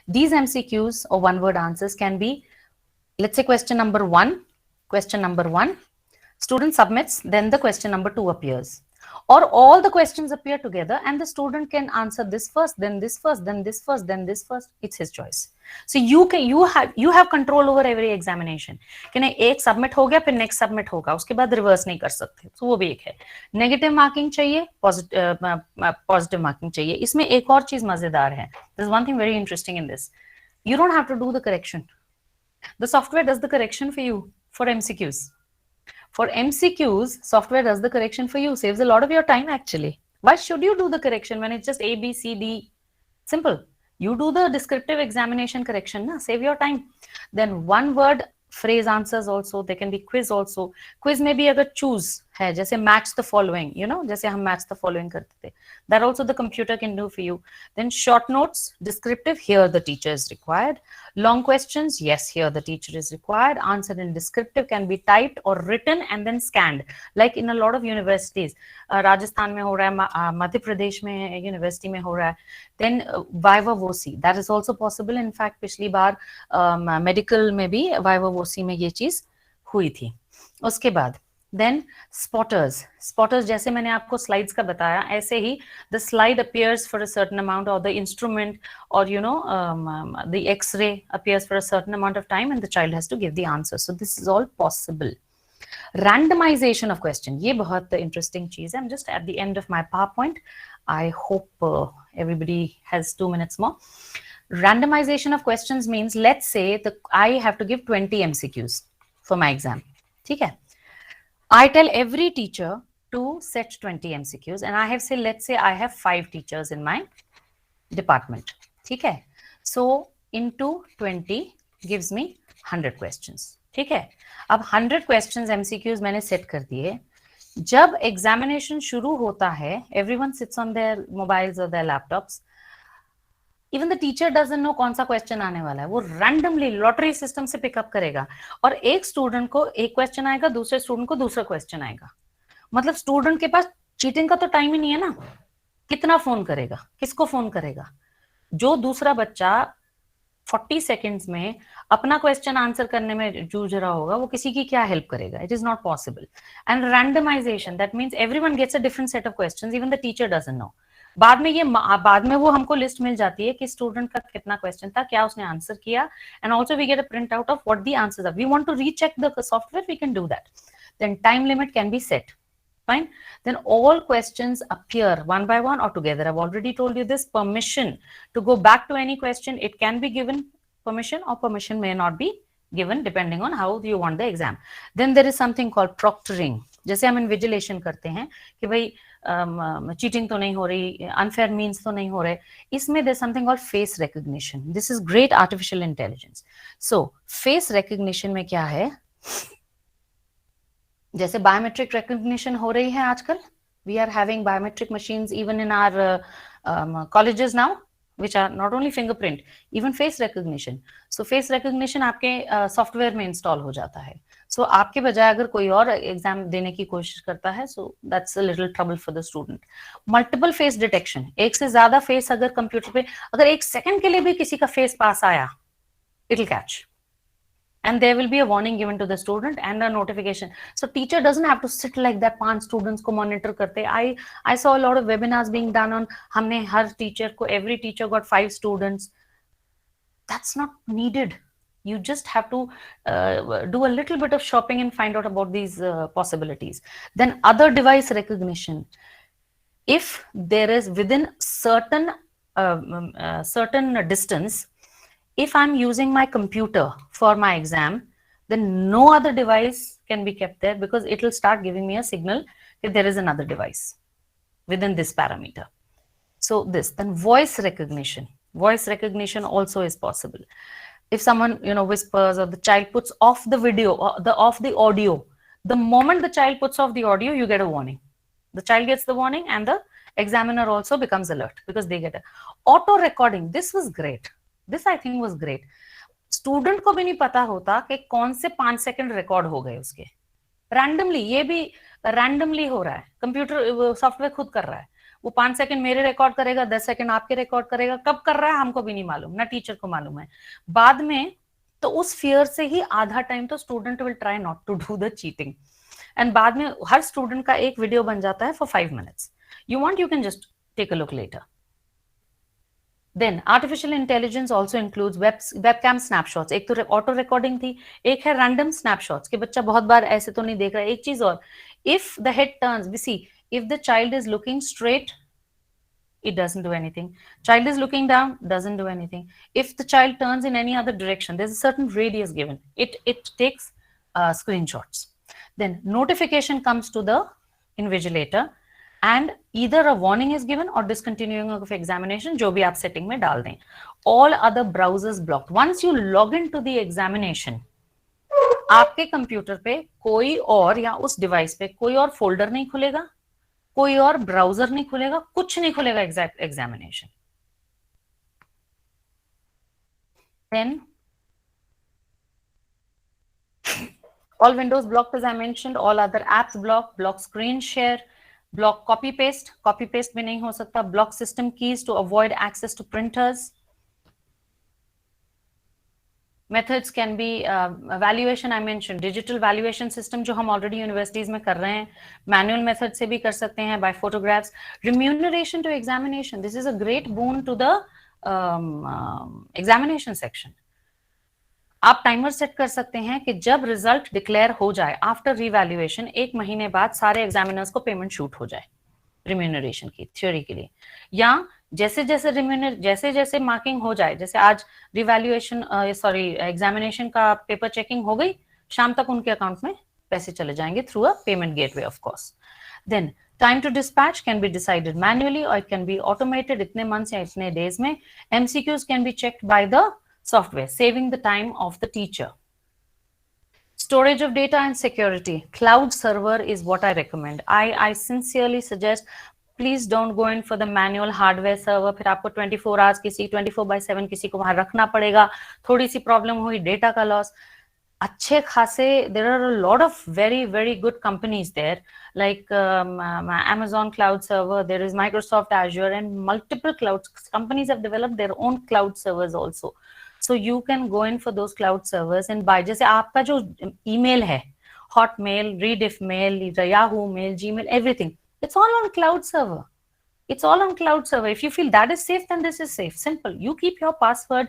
These MCQs or one word answers can be, let's say question number one, student submits, then the question number 2 appears. Or all the questions appear together and the student can answer this first, then this first, then this first, then this first. It's his choice. So you have control over every examination. कि नहीं एक submit हो गया फिर next submit होगा, उसके बाद reverse नहीं कर सकते, तो वो भी एक है. नेगेटिव मार्किंग चाहिए, पॉजिटिव मार्किंग चाहिए. इसमें एक और चीज मजेदार है. There's one thing very interesting in this. You don't have to do the correction. The software does the correction for you for MCQs. For MCQs, software does the correction for you, saves a lot of your time actually. Why should you do the correction when it's just A, B, C, D? Simple. You do the descriptive examination correction, na? Save your time. Then one word phrase answers also, they can be quiz also. Quiz में भी अगर choose है, जैसे match the following, you know, जैसे हम match the following करते थे. That also the computer can do for you. Then short notes, descriptive, here the teacher is required. Long questions, yes, here the teacher is required. Answer in descriptive can be typed or written and then scanned. Like in a lot of universities, Rajasthan में हो रहा है, मध्य प्रदेश में university में हो रहा है. Then viva voce, that is also possible. In fact, पिछली बार medical में भी viva voce में ये चीज हुई थी. उसके बाद then spotters जैसे मैंने आपको slides का बताया, ऐसे ही the slide appears for a certain amount, or the instrument, or you know the X-ray appears for a certain amount of time and the child has to give the answer. So this is all possible. Randomization of question, ये बहुत interesting चीज है. I'm just at the end of my PowerPoint. I hope everybody has 2 minutes more. Randomization of questions means, let's say that I have to give 20 MCQs for my exam. ठीक है? I tell every teacher to set 20 MCQs and I have said, let's say I have 5 teachers in my department. ठीक है? So into 20 gives me 100 questions. ठीक है? अब 100 questions MCQs मैंने set कर दिए. जब एग्जामिनेशन शुरू होता है, everyone sits on their mobiles or their laptops. Even the teacher doesn't no कौन सा क्वेश्चन आने वाला है, वो रैंडमली लॉटरी सिस्टम से पिकअप करेगा और एक स्टूडेंट को एक क्वेश्चन आएगा, दूसरे स्टूडेंट को दूसरा क्वेश्चन आएगा. मतलब स्टूडेंट के पास चीटिंग का तो टाइम ही नहीं है ना. कितना फोन करेगा, किसको फोन करेगा? जो दूसरा बच्चा 40 सेकेंड्स में अपना क्वेश्चन आंसर करने में जूझ रहा होगा, वो किसी की क्या हेल्प करेगा? It is not possible. And randomization, that means everyone gets a different set of questions, even the teacher doesn't know. बाद में वो हमको लिस्ट मिल जाती है कि स्टूडेंट का कितना क्वेश्चन था, क्या उसने आंसर किया, and also we get a print out of what the answers are. We want to recheck the software, we can do that. Then time limit can be set. Fine. Then all questions appear one by one or together. I've already told you this. Permission to go back to any question, it can be given permission or permission may not be given depending on how you want the exam. Then there is something called proctoring. जैसे हम invigilation करते हैं कि भाई cheating तो नहीं हो रही, अनफेयर मीन्स तो नहीं हो रहे, इसमें there something called face recognition. This is great artificial intelligence. So face recognition में क्या है, जैसे बायोमेट्रिक रिकग्निशन हो रही है आजकल. We are having biometric machines even in our colleges now, which are not only fingerprint, even face recognition. So face recognition आपके software में इंस्टॉल हो जाता है. So आपके बजाय अगर कोई और एग्जाम देने की कोशिश करता है, so that's a little trouble for the student. Multiple face detection, एक से ज्यादा फेस अगर कंप्यूटर पे, अगर एक सेकंड के लिए भी किसी का फेस पास आया, it'll catch. And there will be a warning given to the student and a notification. So teacher doesn't have to sit like that, 5 students को monitor करते. I saw a lot of webinars being done on, हमने हर teacher को, every teacher got 5 students. That's not needed. You just have to do a little bit of shopping and find out about these possibilities. Then other device recognition. If there is within certain distance, if I'm using my computer for my exam, then no other device can be kept there, because it will start giving me a signal if there is another device within this parameter. So this, then voice recognition also is possible. If someone whispers, or the child puts off the video or off the audio, the moment the child puts off the audio, you get a warning. The child gets the warning and the examiner also becomes alert, because they get a auto recording. This was great. This I think was great. Student को भी नहीं पता होता कि कौन से 5 second record हो गए उसके, रैंडमली. ये भी रैंडमली हो रहा है, कंप्यूटर सॉफ्टवेयर खुद कर रहा है. वो 5 सेकंड मेरे रिकॉर्ड करेगा, 10 सेकंड आपके रिकॉर्ड करेगा. कब कर रहा है हमको भी नहीं मालूम, ना टीचर को मालूम है. बाद में तो उस फियर से ही आधा टाइम तो student will try not to do the cheating. And बाद में हर स्टूडेंट का एक वीडियो बन जाता है for 5 minutes. You want, you can just take a look later. Then artificial intelligence also includes webcam snapshots. एक तो ऑटो रिकॉर्डिंग थी, एक है रैंडम स्नैपशॉट्स कि बच्चा बहुत बार ऐसे तो नहीं देख रहा है. एक चीज और, if the head turns, we see if the child is looking straight, it doesn't do anything. Child is looking down, doesn't do anything. If the child turns in any other direction, there's a certain radius given, it takes screenshots. Then notification comes to the invigilator, and either a warning is given or discontinuing of examination, जो भी आप setting में डाल दें. All other browsers blocked. Once you log into the examination, आपके computer पे कोई और, या उस डिवाइस पे कोई और फोल्डर नहीं खुलेगा, कोई और ब्राउजर नहीं खुलेगा, कुछ नहीं खुलेगा examination. Then all windows blocked, as I mentioned. All other apps blocked. Block screen share. Block copy paste भी नहीं हो सकता. Block system keys to avoid access to printers. Methods can be valuation. I mentioned digital valuation system जो हम already universities में कर रहे हैं. Manual method से भी कर सकते हैं, by photographs. Remuneration to examination. This is a great boon to the examination section. आप टाइमर सेट कर सकते हैं कि जब रिजल्ट डिक्लेयर हो जाए आफ्टर रिवैल्यूएशन, 1 महीने बाद सारे एग्जामिनर्स को पेमेंट शूट हो जाए रिम्यूनरेशन की, थ्योरी के लिए. या जैसे जैसे मार्किंग हो जाए, जैसे आज रिवैल्यूएशन एग्जामिनेशन का पेपर चेकिंग हो गई, शाम तक उनके अकाउंट में पैसे चले जाएंगे through a payment gateway of course. Then time to dispatch can be decided manually और इट कैन बी ऑटोमेटेड. इतने मंथ्स या इतने डेज में. MCQs can be checked by the software, saving the time of the teacher. Storage of data and security. Cloud server is what I recommend. I sincerely suggest, please don't go in for the manual hardware server. फिर आपको 24 hours किसी 24/7 किसी को वहां रखना पड़ेगा. थोड़ी सी problem हुई, डेटा का लॉस. अच्छे खासे, there are a lot of very good companies there, like Amazon Cloud Server, there is Microsoft Azure, and multiple cloud companies have developed their own cloud servers also. So you can go in for those cloud servers and buy. जैसे आपका जो email है, Hotmail, Rediff Mail, Yahoo Mail, Gmail, everything, it's all on cloud server. It's all on cloud server. If you feel that is safe, then this is safe. Simple. You keep your password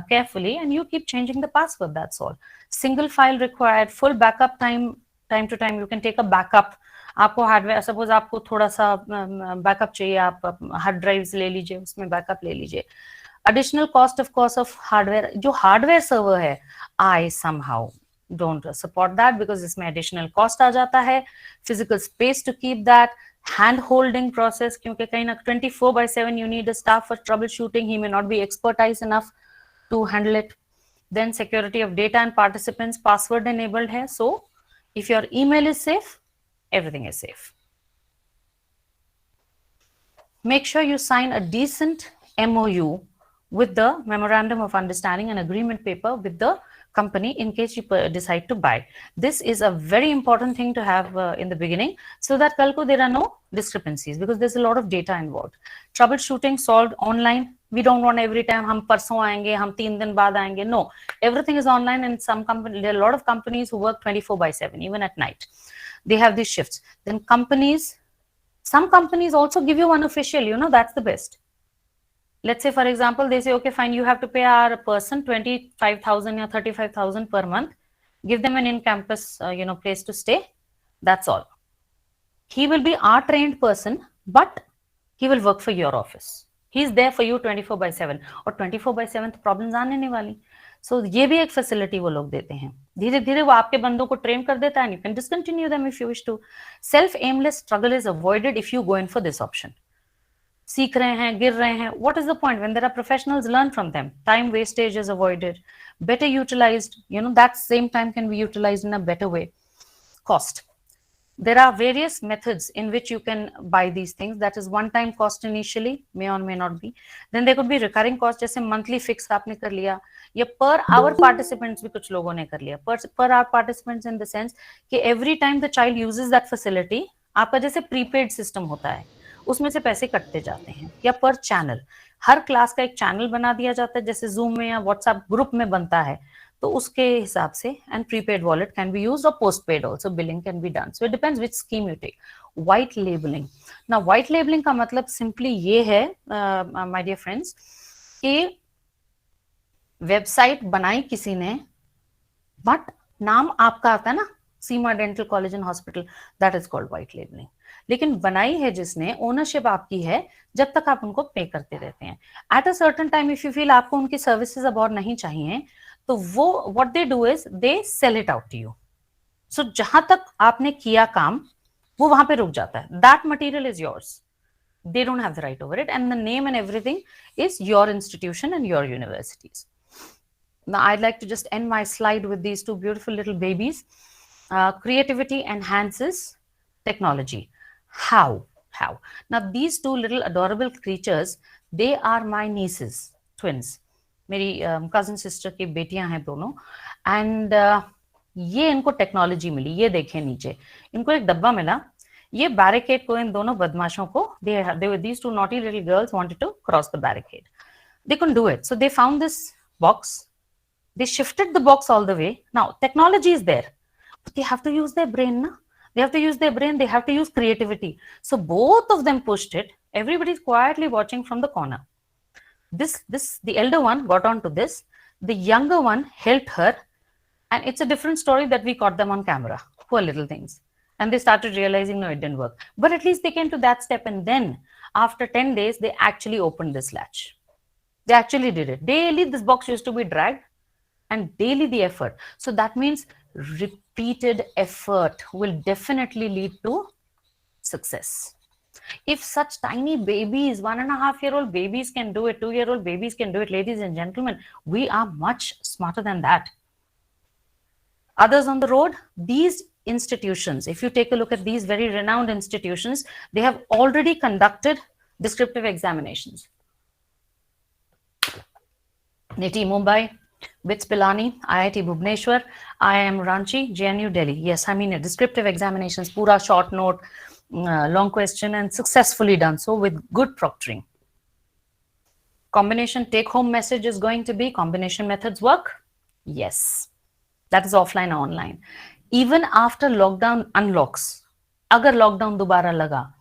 carefully and you keep changing the password. That's all. Single file required, full backup time to time. You can take a backup. आपको hardware, suppose आपको थोड़ा सा backup चाहिए, आप hard drives ले लीजिए, उसमें backup ले लीजिए. Additional cost, of course, of hardware. जो हार्डवेयर सर्वर है, I somehow don't support that because इसमें additional cost आ जाता है. Physical space to keep that. Hand holding process, क्योंकि कहीं ना 24/7 you need a staff for troubleshooting. He may not be expertise enough to handle it. Then security of data and participants, password enabled है. So if your email is safe, everything is safe. Make sure you sign a decent MOU with the memorandum of understanding and agreement paper with the company in case you decide to buy. This is a very important thing to have in the beginning, so that kal ko there are no discrepancies, because there's a lot of data involved. Troubleshooting solved online. We don't want every time hum parson aayenge, hum 3 din baad aayenge. No, everything is online, and some company, there are a lot of companies who work 24/7, even at night. They have these shifts. Then companies, some companies also give you one official, you know, that's the best. Let's say, for example, they say, okay, fine, you have to pay our person 25,000 or 35,000 per month. Give them an in-campus, place to stay. That's all. He will be our trained person, but he will work for your office. He's there for you 24/7. और 24/7 problems आने नहीं वाली. So ये भी एक facility वो लोग देते हैं. धीरे धीरे वो आपके बंदों को ट्रेन कर देता है, and you can discontinue them if you wish to. Self-aimless struggle is avoided if you go in for this option. सीख रहे हैं, गिर रहे हैं, what is the point? When there are professionals, learn from them. Time wastage is avoided. Better utilized, that same time can be utilized in a better way. Cost. There are various methods in which you can buy these things. That is one-time cost initially, may or may not be. Then there could be recurring cost, जैसे monthly fix आपने कर लिया, या per hour participants भी कुछ लोगों ने कर लिया. Per hour participants in the sense कि every time the child uses that facility, आपका जैसे prepaid system होता है, उसमें से पैसे कटते जाते हैं. या पर चैनल, हर क्लास का एक चैनल बना दिया जाता है, जैसे जूम में या व्हाट्सएप ग्रुप में बनता है, तो उसके हिसाब से. And prepaid wallet can be used और post paid also, billing can be done. So it depends which scheme you take. White labelling. ना व्हाइट लेबलिंग का मतलब सिंपली ये है, माय डियर फ्रेंड्स, कि वेबसाइट बनाई किसी ने, बट नाम आपका आता है ना, Seema dental college and hospital, that is called white labelling. लेकिन बनाई है जिसने, ओनरशिप आपकी है जब तक आप उनको पे करते रहते हैं. At a certain time if you feel आपको उनकी सर्विसेज अब और नहीं चाहिए, तो वो what they do is they sell it out to you. So जहां तक आपने किया काम, वो वहां पे रुक जाता है. That material is yours. They don't have the right over it, and the name and everything is your institution and your universities. Now I'd like to just end my slide with these two beautiful little babies. Creativity enhances technology. How? Now these two little adorable creatures, they are my nieces, twins. मेरी cousin sister की बेटियां हैं दोनों. And ये इनको technology मिली. ये देखें नीचे, इनको एक डब्बा मिला. ये बैरिकेड को, इन दोनों बदमाशों को, these two naughty little girls wanted to cross the barricade. They couldn't do it. So they found this box. They shifted the box all the way. Now technology is there, but they have to use their brain, na? They have to use their brain. They have to use creativity. So both of them pushed it. Everybody's quietly watching from the corner. The elder one got onto this. The younger one helped her. And it's a different story that we caught them on camera. Poor little things. And they started realizing, no, it didn't work. But at least they came to that step. And then after 10 days, they actually opened this latch. They actually did it. Daily, this box used to be dragged, and daily the effort. So that means repeated effort will definitely lead to success. If such tiny babies, 1.5-year-old babies can do it, 2-year-old babies can do it, ladies and gentlemen, we are much smarter than that. Others on the road, these institutions, if you take a look at these very renowned institutions, they have already conducted descriptive examinations. NITI Mumbai, BITS Pilani, IIT Bhubaneswar, IIM Ranchi, JNU Delhi. Yes, I mean descriptive examinations, pura short note, long question, and successfully done so with good proctoring. Combination take-home message is going to be combination methods work? Yes. That is offline or online. Even after lockdown unlocks, अगर lockdown दोबारा लगा,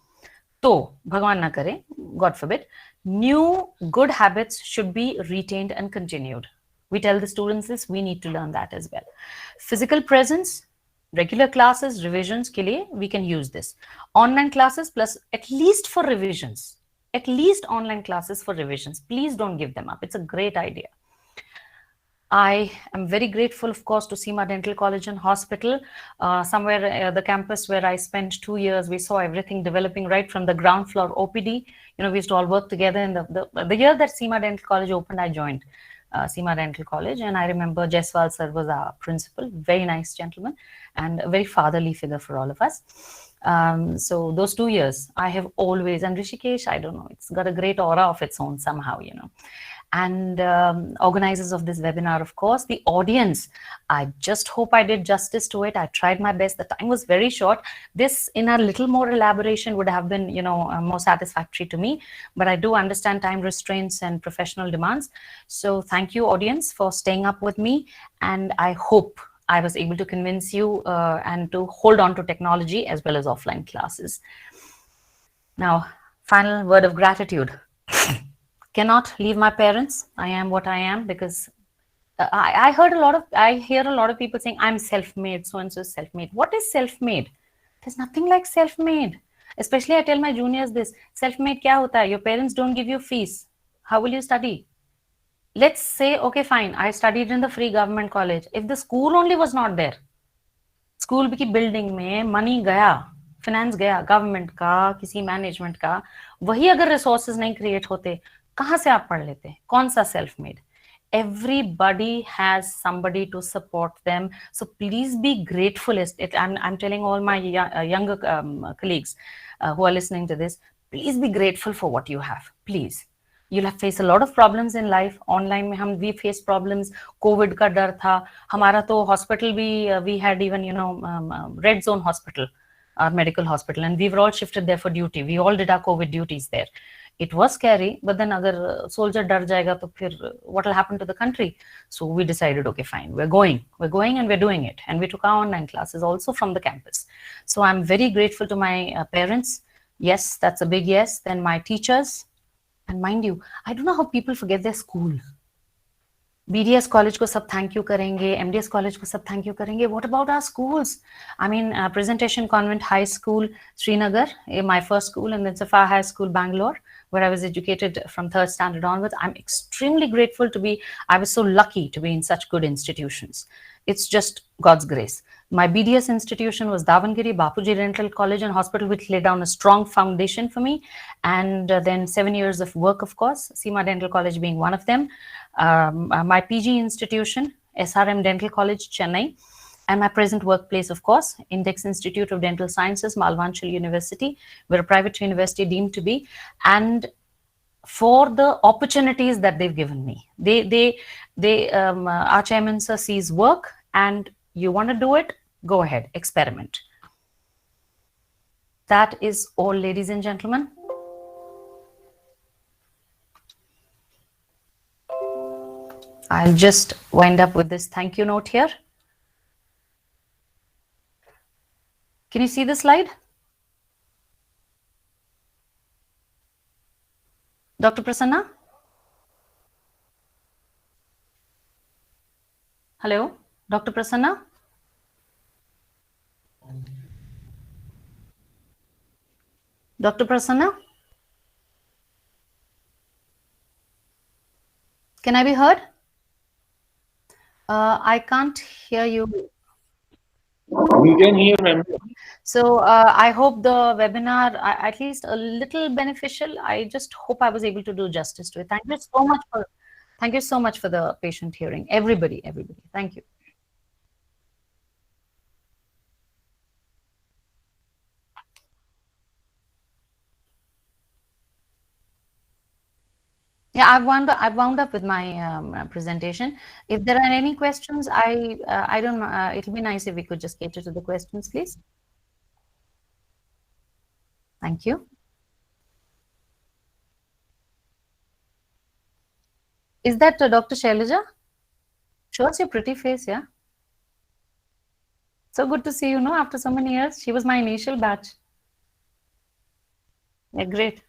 तो भगवान ना करे, God forbid, new good habits should be retained and continued. We tell the students this, we need to learn that as well. Physical presence, regular classes, revisions के लिए, we can use this. Online classes plus at least for revisions. At least online classes for revisions. Please don't give them up. It's a great idea. I am very grateful, of course, to Seema Dental College and Hospital, somewhere the campus where I spent 2 years. We saw everything developing right from the ground floor OPD. You know, we used to all work together. In the year that Seema Dental College opened, I joined Seema Dental College, and I remember Jaiswal sir was our principal, very nice gentleman, and a very fatherly figure for all of us. So those 2 years, I have always, and Rishikesh, I don't know, it's got a great aura of its own somehow, you know. And organizers of this webinar, of course, the audience, I just hope I did justice to it. I tried my best. The time was very short. This, in a little more elaboration, would have been, you know, more satisfactory to me. But I do understand time restraints and professional demands. So thank you, audience, for staying up with me. And I hope I was able to convince you and to hold on to technology as well as offline classes. Now, final word of gratitude. Cannot leave my parents. I am what I am because I hear a lot of people saying I'm self-made, so and so is self-made. What is self-made? There's nothing like self-made. Especially I tell my juniors this, self-made kya hota hai? Your parents don't give you fees. How will you study? Let's say, okay, fine, I studied in the free government college. If the school only was not there, school की building में money गया, finance गया, government का, किसी management का, वही अगर resources नहीं create होते, कहाँ से आप पढ़ लेते? कौन सा self made? Everybody has somebody to support them, so please be grateful. I'm telling all my younger colleagues who are listening to this, please be grateful for what you have. Please, you'll have faced a lot of problems in life. Online में we face problems. COVID का डर था. हमारा तो hospital भी we had even, you know, red zone hospital, our medical hospital, and we were all shifted there for duty. We all did our COVID duties there. It was scary, but then अगर soldier डर जाएगा तो फिर what will happen to the country? So we decided, okay, fine, we're going and we're doing it. And we took our online classes also from the campus. So I'm very grateful to my parents. Yes, that's a big yes. Then my teachers. And mind you, I don't know how people forget their school. BDS college को सब thank you करेंगे, MDS college को सब thank you करेंगे. What about our schools? I mean, Presentation Convent High School, Srinagar, my first school, and then Safa High School, Bangalore, where I was educated from 3rd standard onwards. I'm extremely grateful to be, I was so lucky to be in such good institutions. It's just God's grace. My BDS institution was Davangere Bapuji Dental College and Hospital, which laid down a strong foundation for me. And then 7 years of work, of course, Seema Dental College being one of them. My PG institution, SRM Dental College, Chennai. And my present workplace, of course, Index Institute of Dental Sciences, Malvanchal University. We're a private university deemed to be. And for the opportunities that they've given me. Our chairman sir sees work, and you want to do it, go ahead, experiment. That is all, ladies and gentlemen. I'll just wind up with this thank you note here. Can you see the slide? Dr. Prasanna? Hello, Dr. Prasanna? Dr. Prasanna? Can I be heard? I can't hear you. We can hear, ma'am. So I hope the webinar, at least a little beneficial. I just hope I was able to do justice to it. Thank you so much for the patient hearing. Everybody. Thank you. Yeah, I've wound up with my presentation. If there are any questions, I don't know. It'll be nice if we could just cater to the questions, please. Thank you. Is that Dr. Shailaja? Shows your pretty face, yeah. So good to see you, no, after so many years. She was my initial batch. Yeah, great.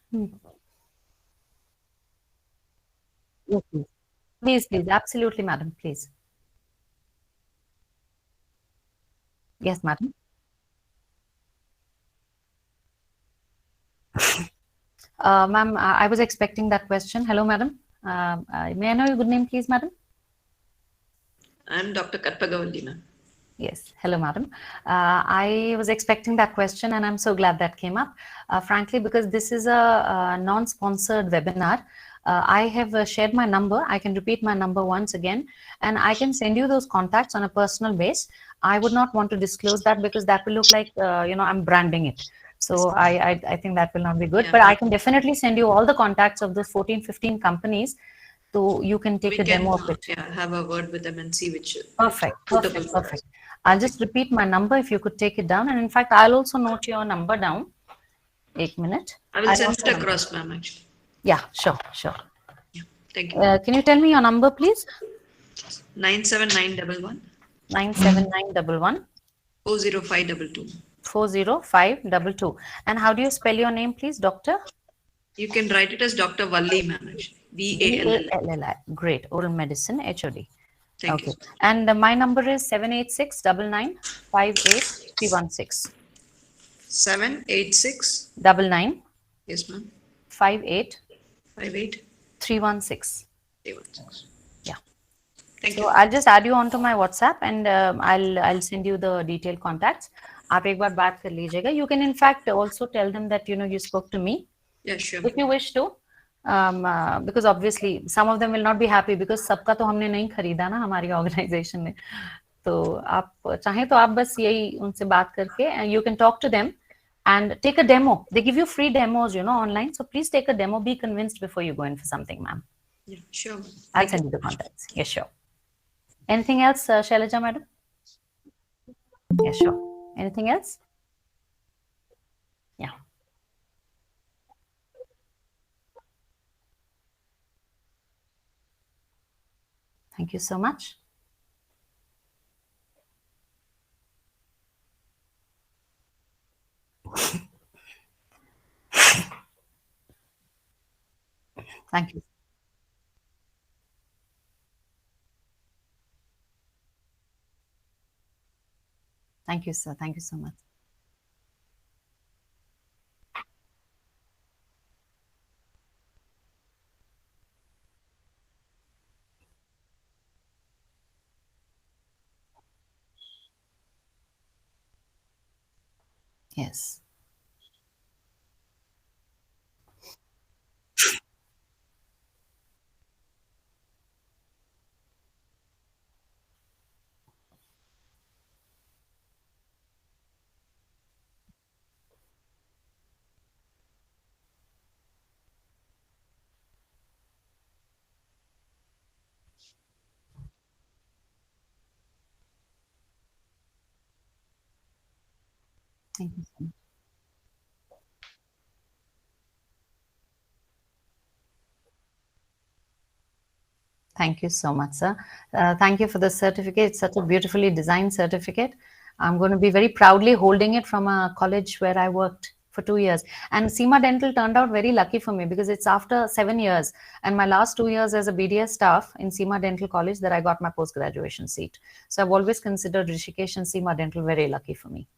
Yes, please. Please, please. Absolutely, madam. Please. Yes, madam. Ma'am, I was expecting that question. Hello, madam. May I know your good name, please, madam? I'm Dr. Katpagavalli, ma'am. Yes. Hello, madam. I was expecting that question, and I'm so glad that came up. Frankly, because this is a non-sponsored webinar, I have shared my number. I can repeat my number once again, and I can send you those contacts on a personal base. I would not want to disclose that because that will look like, I'm branding it. So I think that will not be good. Yeah, But I ma'am. can definitely send you all the contacts of those 14, 15 companies, so you can take We a can demo of it. have a word with them and see which Perfect, suitable perfect, for us. perfect. I'll just repeat my number if you could take it down. And in fact, I'll also note your number down. 8 minute. I will I send note it your number. across, ma'am, actually. Yeah, sure, sure. Yeah. Thank you. Can you tell me your number, please? 97911 97911 40522. 40522. And how do you spell your name, please, Doctor? You can write it as Dr. Valli, ma'am, actually. VALL. VALLI. Great. Oral medicine, HOD. Thank you. Okay. And my number is 786 316. 786. 99 Yes, ma'am. 58 58 316. 316. Yeah. Thank So you. I'll just add you onto my WhatsApp, and I'll send you the detailed contacts. आप एक बार बात कर लीजिएगा. You can in fact also tell them that you spoke to me Yeah, sure. if you wish to, because obviously some of them will not be happy because सबका तो हमने नहीं खरीदा ना हमारी organization ने. तो आप चाहें तो आप बस यही उनसे बात करके and you can talk to them and take a demo. They give you free demos, online. So please take a demo. Be convinced before you go in for something, ma'am. Yeah, sure. I'll Thank send you. you the contacts. Yes, sure. Anything else, Shailaja, madam? Yes, sure. Anything else? Yeah. Thank you so much. Thank you. Thank you, sir. Thank you so much. Yes. Thank you so much. Thank you so much, sir. Thank you for the certificate. It's such a beautifully designed certificate. I'm going to be very proudly holding it from a college where I worked for 2 years. And Seema Dental turned out very lucky for me because it's after 7 years and my last 2 years as a BDS staff in Seema Dental College that I got my post-graduation seat. So I've always considered Rishikesh and Seema Dental very lucky for me.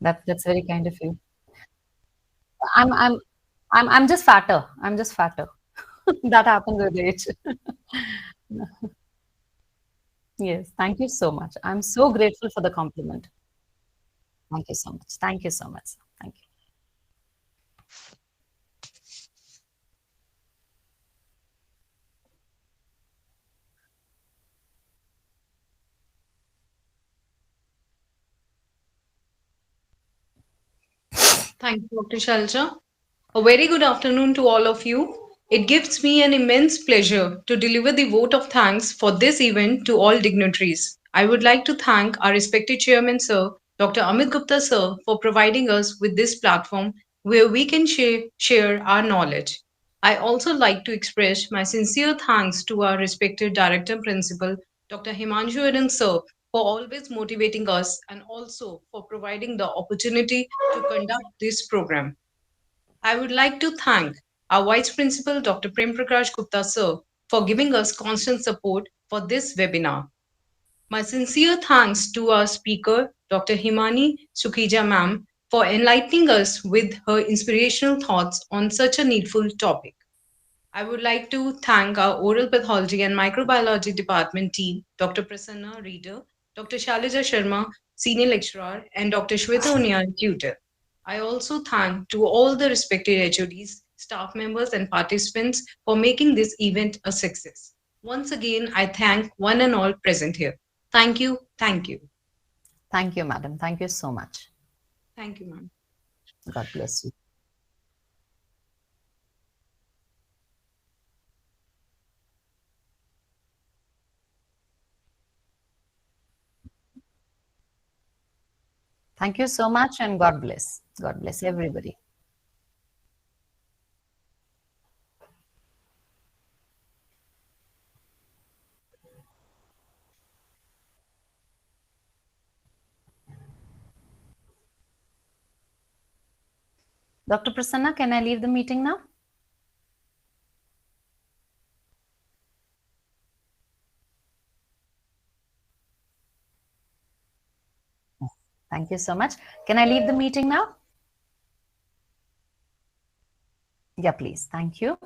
That's very kind of you. I'm I'm I'm just fatter. I'm just fatter. That happens with age. Yes, thank you so much. I'm so grateful for the compliment. Thank you so much. Thank you so much. Thank you. Thank you, Dr. Shalja. A very good afternoon to all of you. It gives me an immense pleasure to deliver the vote of thanks for this event to all dignitaries. I would like to thank our respected Chairman, Sir, Dr. Amit Gupta, Sir, for providing us with this platform where we can share our knowledge. I also like to express my sincere thanks to our respected Director Principal, Dr. Himanshu Sir, for always motivating us and also for providing the opportunity to conduct this program. I would like to thank our Vice Principal, Dr. Prem Prakash Gupta, sir, for giving us constant support for this webinar. My sincere thanks to our speaker, Dr. Hemani Sukhija ma'am, for enlightening us with her inspirational thoughts on such a needful topic. I would like to thank our oral pathology and microbiology department team, Dr. Prasanna, reader, Dr. Shailaja Sharma, senior lecturer, and Dr. Shweta Unyal, tutor. I also thank to all the respected HODs, staff members, and participants for making this event a success. Once again, I thank one and all present here. Thank you. Thank you. Thank you, madam. Thank you so much. Thank you, ma'am. God bless you. Thank you so much and God bless. God bless everybody. Dr. Prasanna, can I leave the meeting now? Thank you so much. Can I leave the meeting now? Yeah, please. Thank you.